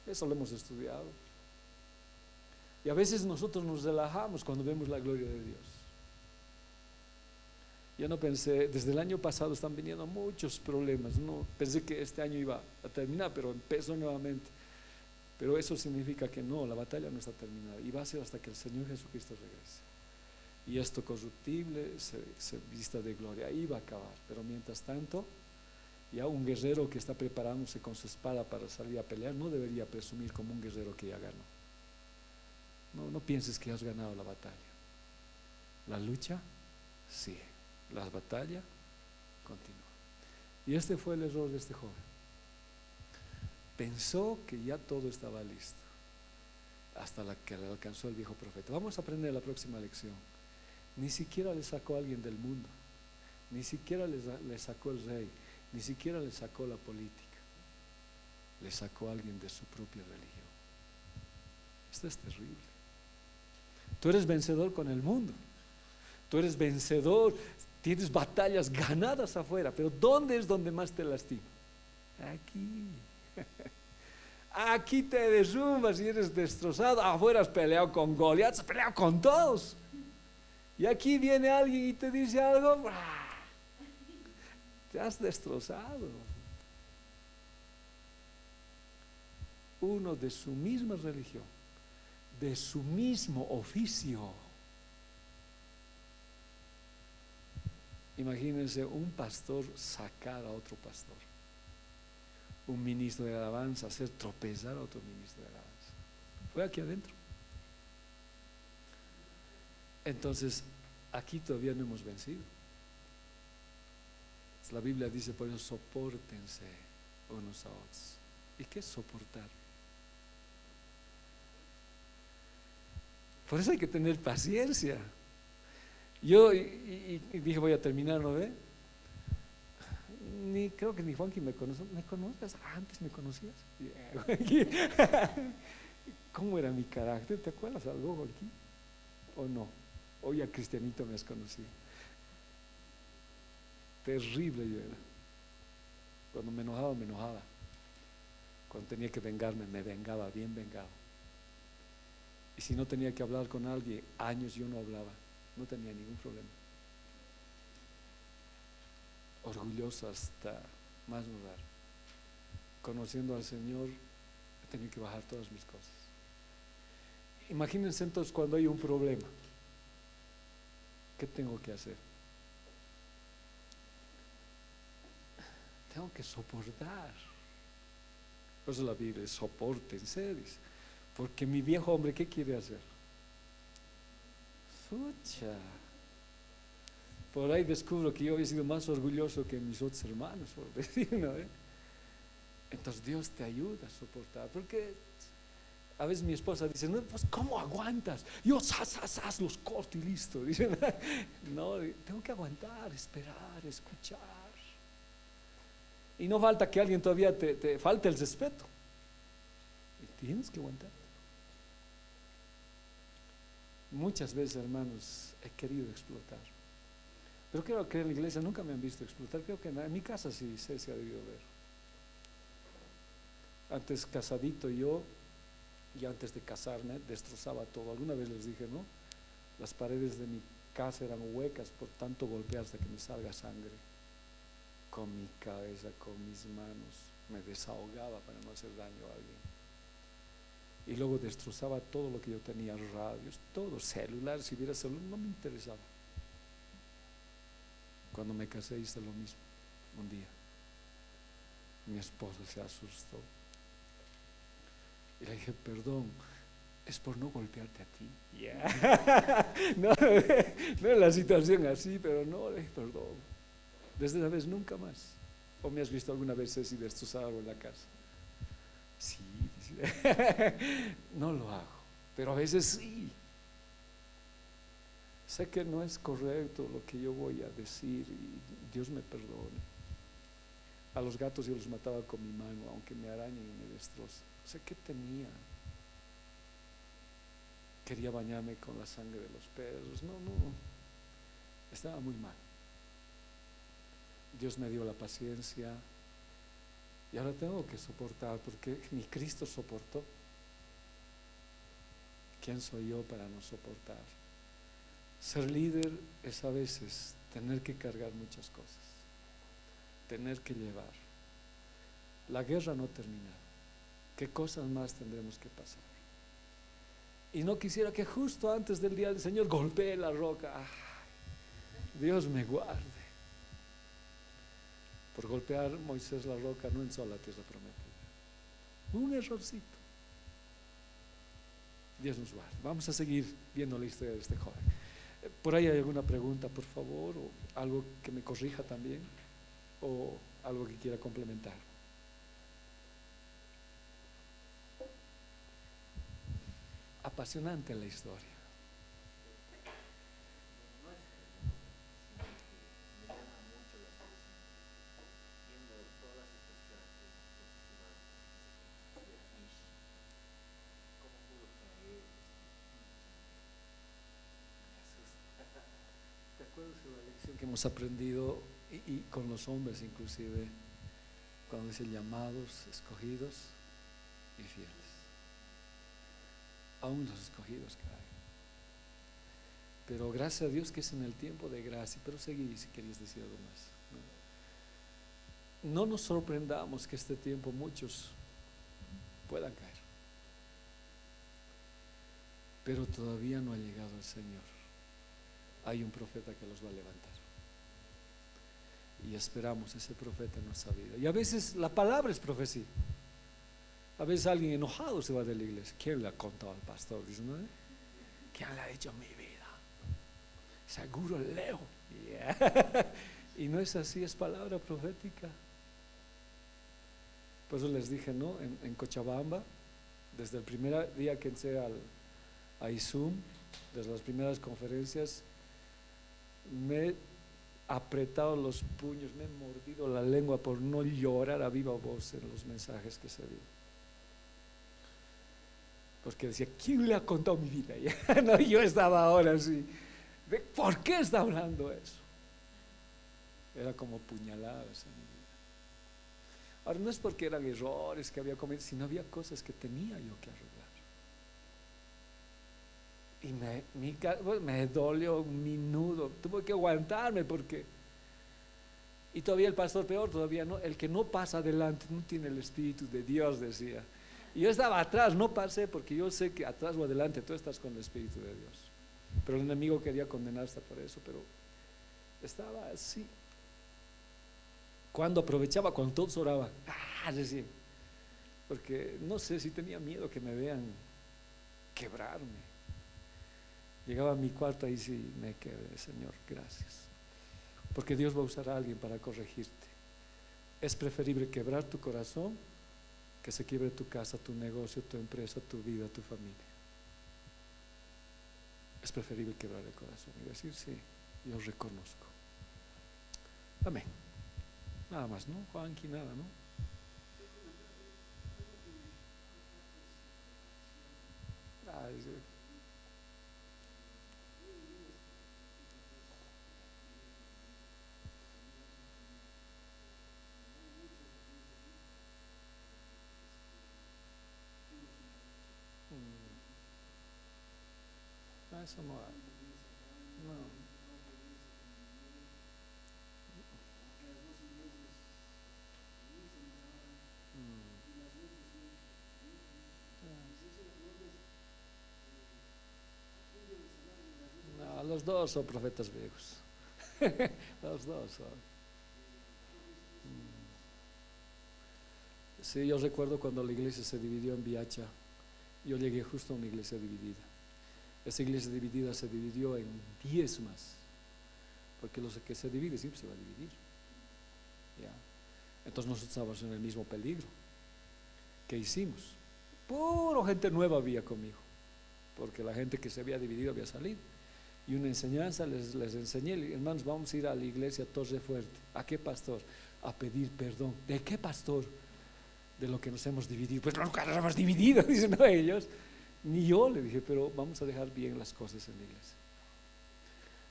A: Eso lo hemos estudiado. Y a veces nosotros nos relajamos cuando vemos la gloria de Dios. Yo no pensé, desde el año pasado están viniendo muchos problemas. No pensé que este año iba a terminar, pero empezó nuevamente. Pero eso significa que no, la batalla no está terminada, y va a ser hasta que el Señor Jesucristo regrese y esto corruptible se vista de gloria. Ahí va a acabar. Pero mientras tanto, ya un guerrero que está preparándose con su espada para salir a pelear no debería presumir como un guerrero que ya ganó. No pienses que has ganado la batalla. La lucha sigue, la batalla continúa. Y este fue el error de este joven. Pensó que ya todo estaba listo, hasta la que le alcanzó el viejo profeta. Vamos a aprender la próxima lección. Ni siquiera le sacó a alguien del mundo, ni siquiera le sacó el rey, ni siquiera le sacó la política, le sacó a alguien de su propia religión. Esto es terrible. Tú eres vencedor con el mundo, tú eres vencedor, tienes batallas ganadas afuera, pero ¿dónde es donde más te lastima? Aquí. Aquí te derrumbas y eres destrozado. Afuera has peleado con Goliat, has peleado con todos. Y aquí viene alguien y te dice algo, te has destrozado. Uno de su misma religión, de su mismo oficio. Imagínense un pastor sacar a otro pastor, un ministro de alabanza hacer tropezar a otro ministro de alabanza. Fue aquí adentro. Entonces, aquí todavía no hemos vencido. La Biblia dice, por eso sopórtense unos a otros. ¿Y qué es soportar? Por eso hay que tener paciencia. Yo y dije, voy a terminar, ¿no ve? Creo que ni Juanqui me conoce. ¿Me conoces? Antes me conocías. ¿Cómo era mi carácter? ¿Te acuerdas algo, Juanqui? ¿O no? Hoy a Cristianito me has conocido. Terrible yo era. Cuando me enojaba, me enojaba. Cuando tenía que vengarme, me vengaba, bien vengado. Y si no tenía que hablar con alguien, años yo no hablaba, no tenía ningún problema. Orgulloso hasta más no dar. Conociendo al Señor, he tenido que bajar todas mis cosas. Imagínense entonces cuando hay un problema, ¿qué tengo que hacer? Tengo que soportar. Por eso la Biblia es sopórtense, dice. Porque mi viejo hombre, ¿qué quiere hacer? Fucha. Por ahí descubro que yo había sido más orgulloso que mis otros hermanos, por decir, ¿no? Entonces Dios te ayuda a soportar. Porque a veces mi esposa dice, no, pues ¿cómo aguantas? Yo los corto y listo. Dice, no, tengo que aguantar, esperar, escuchar. Y no falta que alguien todavía te falte el respeto. Y tienes que aguantar. Muchas veces, hermanos, he querido explotar. Pero creo que en la iglesia nunca me han visto explotar. Creo que en mi casa sí se ha debido ver. Antes casadito yo, y antes de casarme, destrozaba todo. Alguna vez les dije, ¿no? Las paredes de mi casa eran huecas por tanto golpear hasta que me salga sangre. Con mi cabeza, con mis manos, me desahogaba para no hacer daño a alguien. Y luego destrozaba todo lo que yo tenía, radios, todo, celular, si hubiera celular, no me interesaba. Cuando me casé hice lo mismo, un día. Mi esposa se asustó. Y le dije, perdón, es por no golpearte a ti. Yeah. No es la situación así, pero no, le dije, perdón. Desde esa vez nunca más. ¿O me has visto alguna vez así destrozar algo en la casa? Sí, no lo hago, pero a veces sí. Sé que no es correcto lo que yo voy a decir y Dios me perdone. A los gatos yo los mataba con mi mano, aunque me arañen y me destrocen. Sé que tenía. Quería bañarme con la sangre de los perros. No, estaba muy mal. Dios me dio la paciencia y ahora tengo que soportar porque mi Cristo soportó. ¿Quién soy yo para no soportar? Ser líder es a veces tener que cargar muchas cosas, tener que llevar. La guerra no termina. ¿Qué cosas más tendremos que pasar? Y no quisiera que justo antes del día del Señor golpee la roca. ¡Ay! Dios me guarde. Por golpear Moisés la roca no entró a la tierra prometida. Un errorcito. Dios nos guarde. Vamos a seguir viendo la historia de este joven. ¿Por ahí hay alguna pregunta, por favor? ¿O algo que me corrija también? ¿O algo que quiera complementar? apasionante la historia. ¿Te acuerdas de la lección que hemos aprendido y con los hombres inclusive, cuando dice llamados, escogidos y fieles? Aún los escogidos caen. Pero gracias a Dios que es en el tiempo de gracia. Pero seguí si querías decir algo más. No nos sorprendamos que este tiempo muchos puedan caer, pero todavía no ha llegado el Señor. Hay un profeta que los va a levantar y esperamos ese profeta en nuestra vida. Y a veces la palabra es profecía. A veces alguien enojado se va de la iglesia. ¿Quién le ha contado al pastor? Dice, ¿no? ¿Quién le ha dicho mi vida? Seguro leo. Yeah. Y no es así, es palabra profética. Por eso les dije, ¿no? En Cochabamba, desde el primer día que entré a ISUM, desde las primeras conferencias, me he apretado los puños, me he mordido la lengua por no llorar a viva voz en los mensajes que se dio. Porque decía, ¿quién le ha contado mi vida? No, yo estaba ahora así. ¿Por qué está hablando eso? Era como puñaladas en mi vida. Ahora no es porque eran errores que había cometido, sino había cosas que tenía yo que arreglar. Y me dolió un minuto, tuve que aguantarme porque... Y todavía el pastor peor, todavía no, el que no pasa adelante no tiene el Espíritu de Dios, decía. Y yo estaba atrás, no pasé porque yo sé que atrás o adelante tú estás con el Espíritu de Dios. Pero el enemigo quería condenarse por eso, pero estaba así. Cuando aprovechaba, cuando todos oraban, decía, porque no sé si tenía miedo que me vean quebrarme. Llegaba a mi cuarto y sí me quedé, Señor, gracias. Porque Dios va a usar a alguien para corregirte. Es preferible quebrar tu corazón que se quiebre tu casa, tu negocio, tu empresa, tu vida, tu familia. Es preferible quebrar el corazón y decir, sí, yo reconozco. Amén. Nada más, ¿no? Juanqui, nada, ¿no? Ay, sí. Eso no hay. No. No, los dos son profetas viejos. Los dos son. Sí, yo recuerdo cuando la iglesia se dividió en Viacha. Yo llegué justo a una iglesia dividida. Esa iglesia dividida se dividió en 10 más, porque lo que se divide siempre se va a dividir. ¿Ya? Entonces nosotros estábamos en el mismo peligro. ¿Qué hicimos? Puro gente nueva había conmigo, porque la gente que se había dividido había salido. Y una enseñanza les enseñé, hermanos, vamos a ir a la iglesia Torre Fuerte. ¿A qué pastor? A pedir perdón. ¿De qué pastor? De lo que nos hemos dividido. Pues nunca nos hemos dividido, dicen no, ellos. Ni yo, le dije, pero vamos a dejar bien las cosas en la iglesia.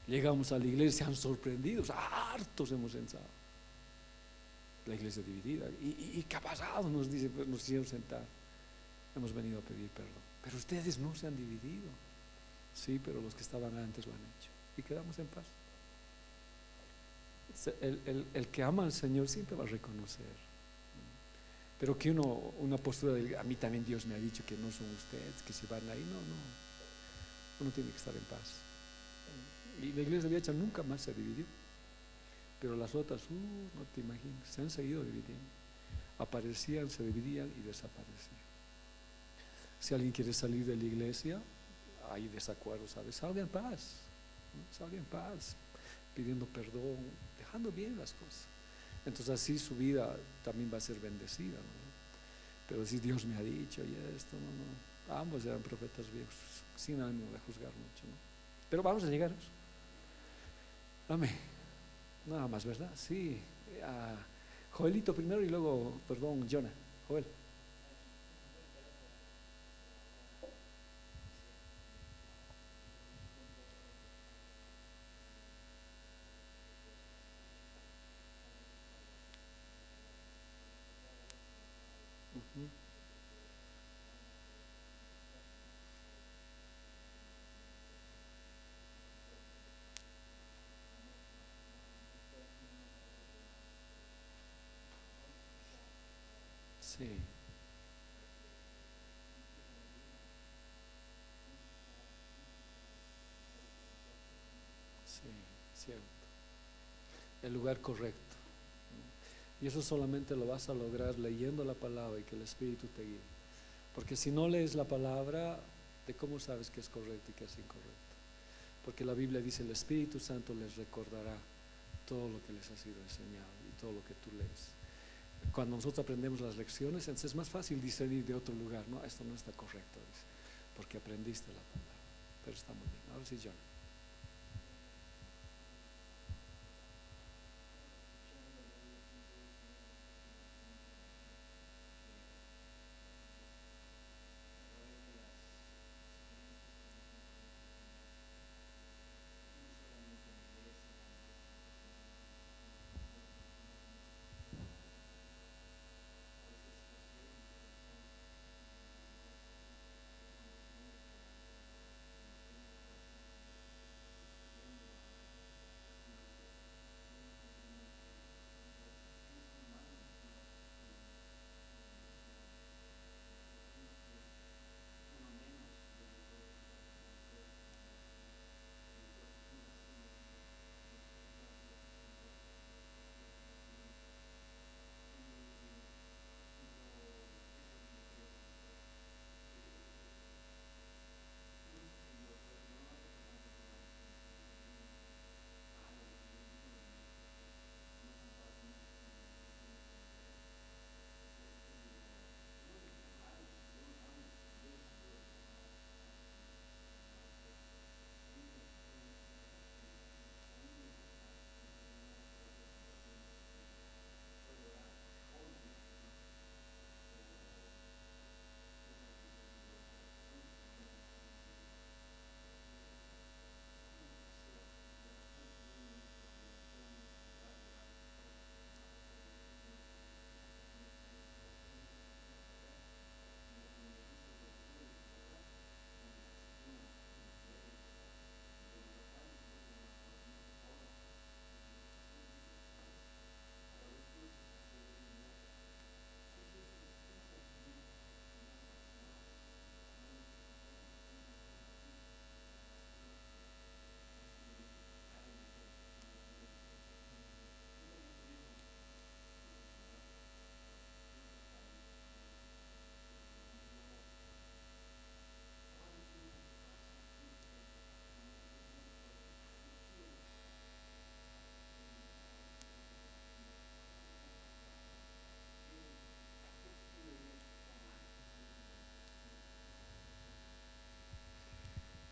A: Llegamos a la iglesia, se han sorprendido, hartos hemos entrado. La iglesia dividida. ¿Y qué ha pasado? Nos dice, pues nos hicieron sentar. Hemos venido a pedir perdón. Pero ustedes no se han dividido. Sí, pero los que estaban antes lo han hecho. Y quedamos en paz. El que ama al Señor siempre va a reconocer. Pero que una postura de, a mí también Dios me ha dicho que no son ustedes, que se van ahí. No. Uno tiene que estar en paz. Y la iglesia de Viacha nunca más se dividió. Pero las otras, no te imaginas, se han seguido dividiendo. Aparecían, se dividían y desaparecían. Si alguien quiere salir de la iglesia, hay desacuerdos, ¿sabes? Salga en paz, ¿no? Salga en paz, pidiendo perdón, dejando bien las cosas. Entonces así su vida también va a ser bendecida, ¿no? Pero si Dios me ha dicho y esto, no, Ambos eran profetas viejos, sin ánimo de juzgar mucho, ¿no? Pero vamos a llegar a eso. Amén. Nada más, ¿verdad? Sí. Joelito primero y luego, perdón, Jonah. Joel. Ujú. Sí, sí, cierto. El lugar correcto. Y eso solamente lo vas a lograr leyendo la palabra y que el Espíritu te guíe. Porque si no lees la palabra, ¿de cómo sabes que es correcto y que es incorrecto? Porque la Biblia dice, el Espíritu Santo les recordará todo lo que les ha sido enseñado y todo lo que tú lees. Cuando nosotros aprendemos las lecciones, entonces es más fácil discernir de otro lugar. No, esto no está correcto, dice, porque aprendiste la palabra. Pero está muy bien. Ahora sí, John.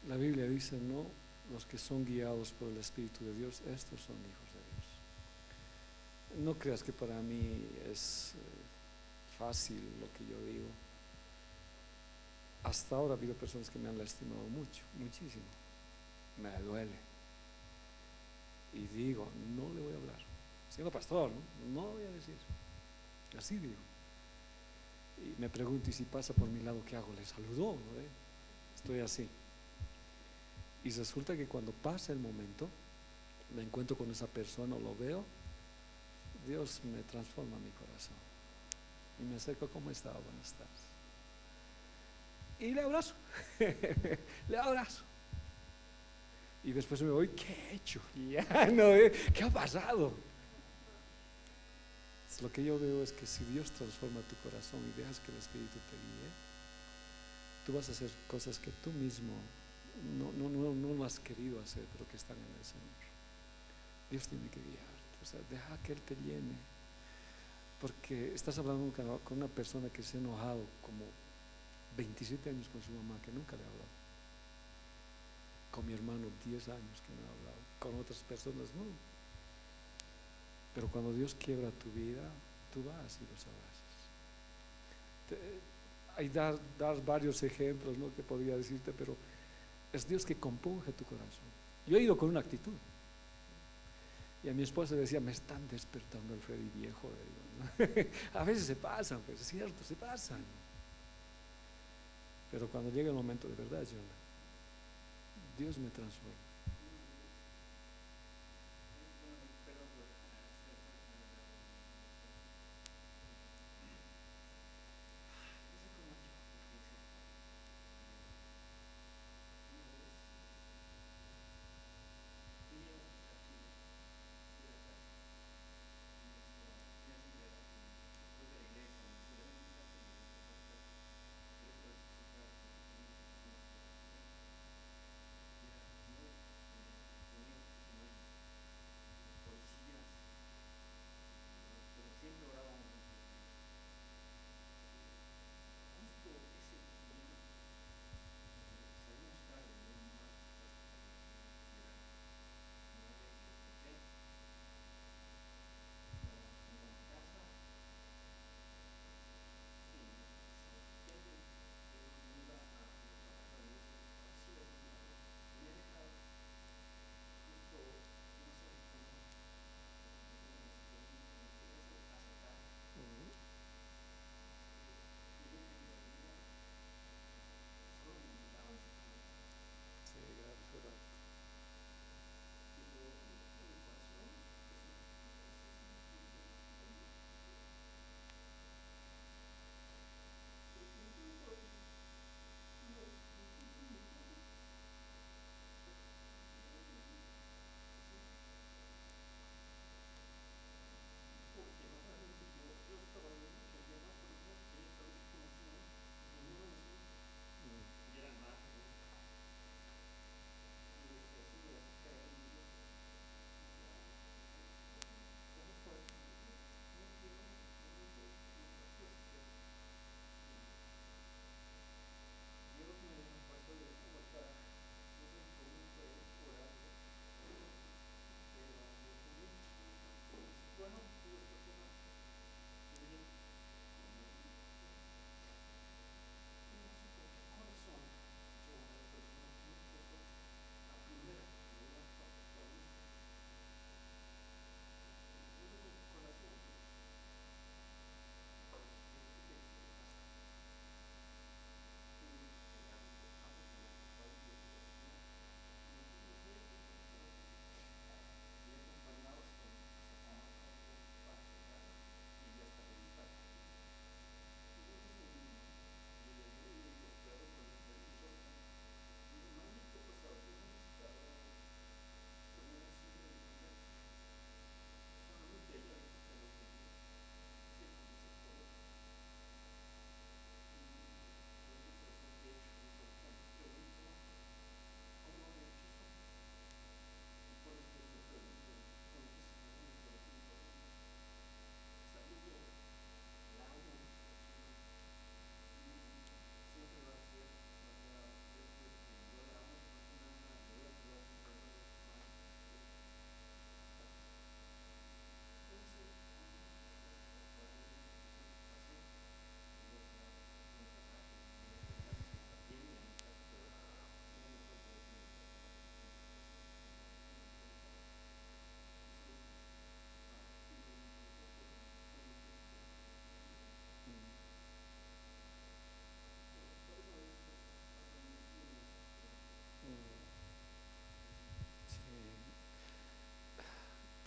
A: La Biblia dice, no, los que son guiados por el Espíritu de Dios, estos son hijos de Dios. No creas que para mí es fácil lo que yo digo. Hasta ahora ha habido personas que me han lastimado mucho, muchísimo. Me duele. Y digo, no le voy a hablar. Siendo pastor, no voy a decir. Así digo. Y me pregunto, y si pasa por mi lado, ¿qué hago? ¿Le saludo? Estoy así. Y resulta que cuando pasa el momento, me encuentro con esa persona, lo veo, Dios me transforma mi corazón. Y me acerco, ¿cómo está? Buenas tardes. Y le abrazo. Le abrazo. Y después me voy, ¿qué he hecho? Ya no, ¿qué ha pasado? Lo que yo veo es que si Dios transforma tu corazón y dejas que el Espíritu te guíe, tú vas a hacer cosas que tú mismo no has querido hacer, pero que están en el Señor. Dios tiene que guiarte, o sea, deja que Él te llene, porque estás hablando con una persona que se ha enojado como 27 años con su mamá que nunca le ha hablado. Con mi hermano 10 años que no ha hablado. Con otras personas no. Pero cuando Dios quiebra tu vida, tú vas y los abrazas. Hay dar varios ejemplos, ¿no?, que podría decirte, pero es Dios que compunge tu corazón. Yo he ido con una actitud. Y a mi esposa le decía, me están despertando el Freddy viejo. A veces se pasan, pues es cierto, se pasan. Pero cuando llega el momento de verdad, Dios me transforma.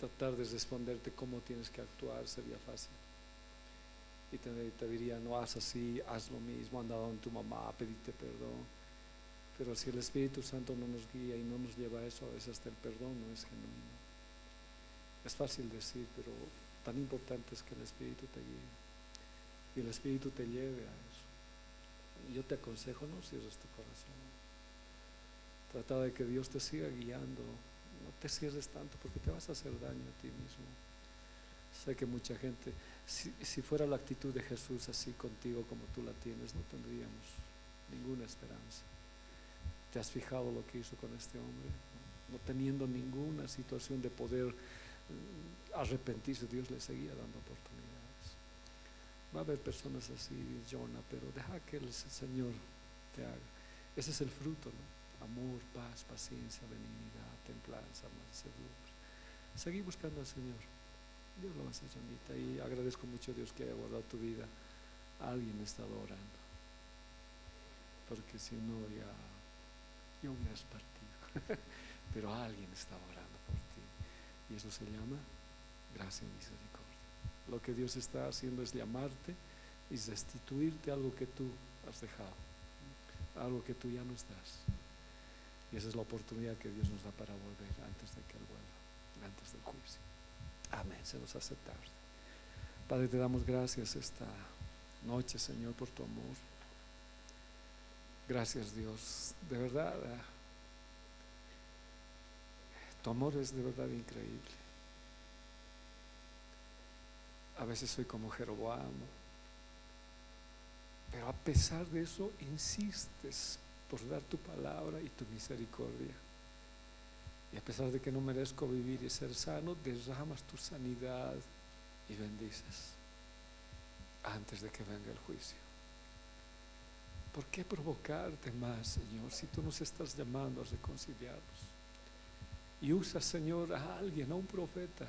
A: Tratar de responderte cómo tienes que actuar sería fácil. Y te diría, no haz así, haz lo mismo, anda donde tu mamá, pedite perdón. Pero si el Espíritu Santo no nos guía y no nos lleva a eso, a veces hasta el perdón no es genuino. Es fácil decir, pero tan importante es que el Espíritu te guíe y el Espíritu te lleve a eso. Yo te aconsejo, no cierres tu corazón. Trata de que Dios te siga guiando. No te cierres tanto porque te vas a hacer daño a ti mismo. Sé que mucha gente, si fuera la actitud de Jesús así contigo como tú la tienes, no tendríamos ninguna esperanza. ¿Te has fijado lo que hizo con este hombre? No teniendo ninguna situación de poder arrepentirse, Dios le seguía dando oportunidades. Va a haber personas así, Jonah, pero deja que el Señor te haga. Ese es el fruto, ¿no? Amor, paz, paciencia, benignidad, templanza, mansedumbre. Seguí buscando al Señor. Dios lo va a hacer, Jonita, y agradezco mucho a Dios que haya guardado tu vida. Alguien ha estado orando, porque si no ya yo hubieras partido. Pero alguien está orando por ti, y eso se llama gracia y misericordia. Lo que Dios está haciendo es llamarte y restituirte algo que tú has dejado, algo que tú ya no estás. Y esa es la oportunidad que Dios nos da para volver antes de que Él vuelva, antes del juicio. Amén. Se nos hace tarde. Padre, te damos gracias esta noche, Señor, por tu amor. Gracias, Dios, de verdad. Tu amor es de verdad increíble. A veces soy como Jeroboam, pero a pesar de eso insistes por dar tu palabra y tu misericordia. Y a pesar de que no merezco vivir y ser sano, derramas tu sanidad y bendices antes de que venga el juicio. ¿Por qué provocarte más, Señor, si tú nos estás llamando a reconciliarnos? Y usa, Señor, a alguien, a un profeta,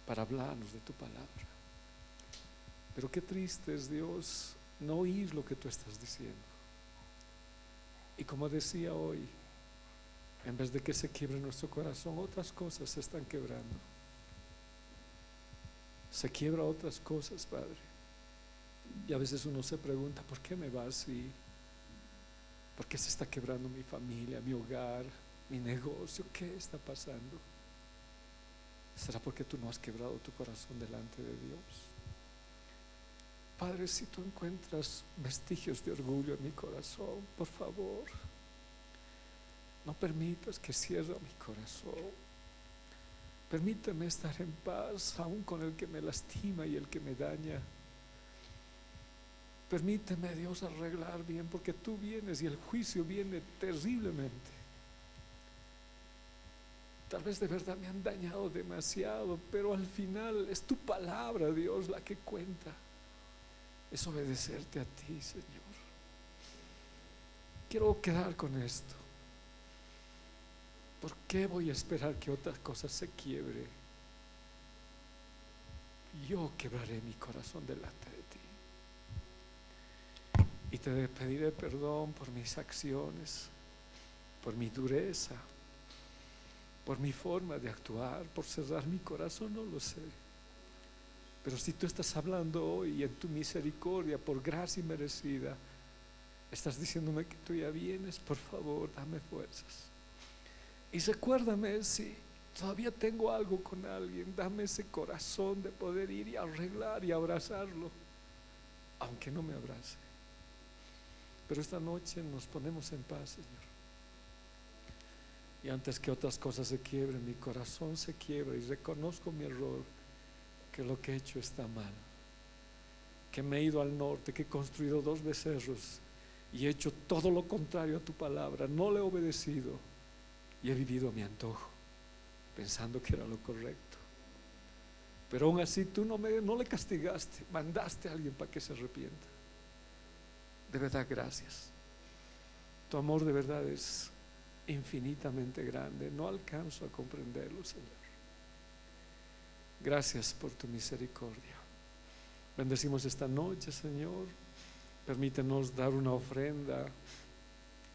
A: para hablarnos de tu palabra. Pero qué triste es, Dios, no oír lo que tú estás diciendo. Y como decía hoy, en vez de que se quiebre nuestro corazón, otras cosas se están quebrando. Se quiebra otras cosas, Padre. Y a veces uno se pregunta, ¿por qué me va así? ¿Por qué se está quebrando mi familia, mi hogar, mi negocio? ¿Qué está pasando? ¿Será porque tú no has quebrado tu corazón delante de Dios? Padre, si tú encuentras vestigios de orgullo en mi corazón, por favor, no permitas que cierre mi corazón. Permíteme estar en paz aún con el que me lastima y el que me daña. Permíteme, Dios, arreglar bien, porque tú vienes y el juicio viene terriblemente. Tal vez de verdad me han dañado demasiado, pero al final es tu palabra, Dios, la que cuenta. Es obedecerte a ti, Señor. Quiero quedar con esto. ¿Por qué voy a esperar que otras cosas se quiebre? Yo quebraré mi corazón delante de ti. Y te pediré perdón por mis acciones, por mi dureza, por mi forma de actuar, por cerrar mi corazón, no lo sé. Pero si tú estás hablando hoy en tu misericordia, por gracia merecida, estás diciéndome que tú ya vienes, por favor, dame fuerzas. Y recuérdame, si todavía tengo algo con alguien, dame ese corazón de poder ir y arreglar y abrazarlo, aunque no me abrace. Pero esta noche nos ponemos en paz, Señor. Y antes que otras cosas se quiebren, mi corazón se quiebra y reconozco mi error, que lo que he hecho está mal, que me he ido al norte, que he construido 2 becerros y he hecho todo lo contrario a tu palabra, no le he obedecido y he vivido a mi antojo, pensando que era lo correcto. Pero aún así tú no le castigaste, mandaste a alguien para que se arrepienta. De verdad, gracias. Tu amor de verdad es infinitamente grande, no alcanzo a comprenderlo, Señor. Gracias por tu misericordia. Bendecimos esta noche, Señor. Permítenos dar una ofrenda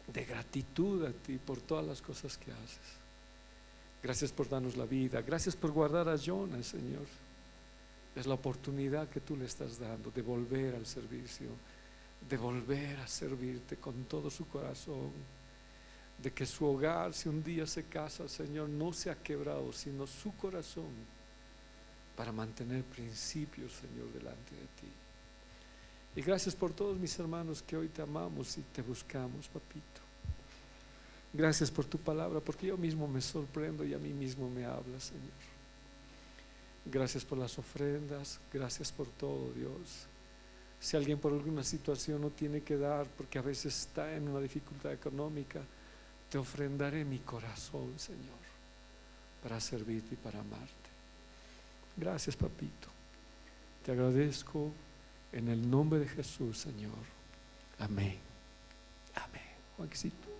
A: de gratitud a ti por todas las cosas que haces. Gracias por darnos la vida. Gracias por guardar a Jonah, Señor. Es la oportunidad que tú le estás dando de volver al servicio, de volver a servirte con todo su corazón, de que su hogar, si un día se casa, Señor, no se ha quebrado, sino su corazón, para mantener principios, Señor, delante de ti. Y gracias por todos mis hermanos que hoy te amamos y te buscamos, papito. Gracias por tu palabra, porque yo mismo me sorprendo y a mí mismo me hablas, Señor. Gracias por las ofrendas, gracias por todo, Dios. Si alguien por alguna situación no tiene que dar porque a veces está en una dificultad económica, te ofrendaré mi corazón, Señor, para servirte y para amarte. Gracias, papito. Te agradezco en el nombre de Jesús, Señor. Amén. Amén. Juancito.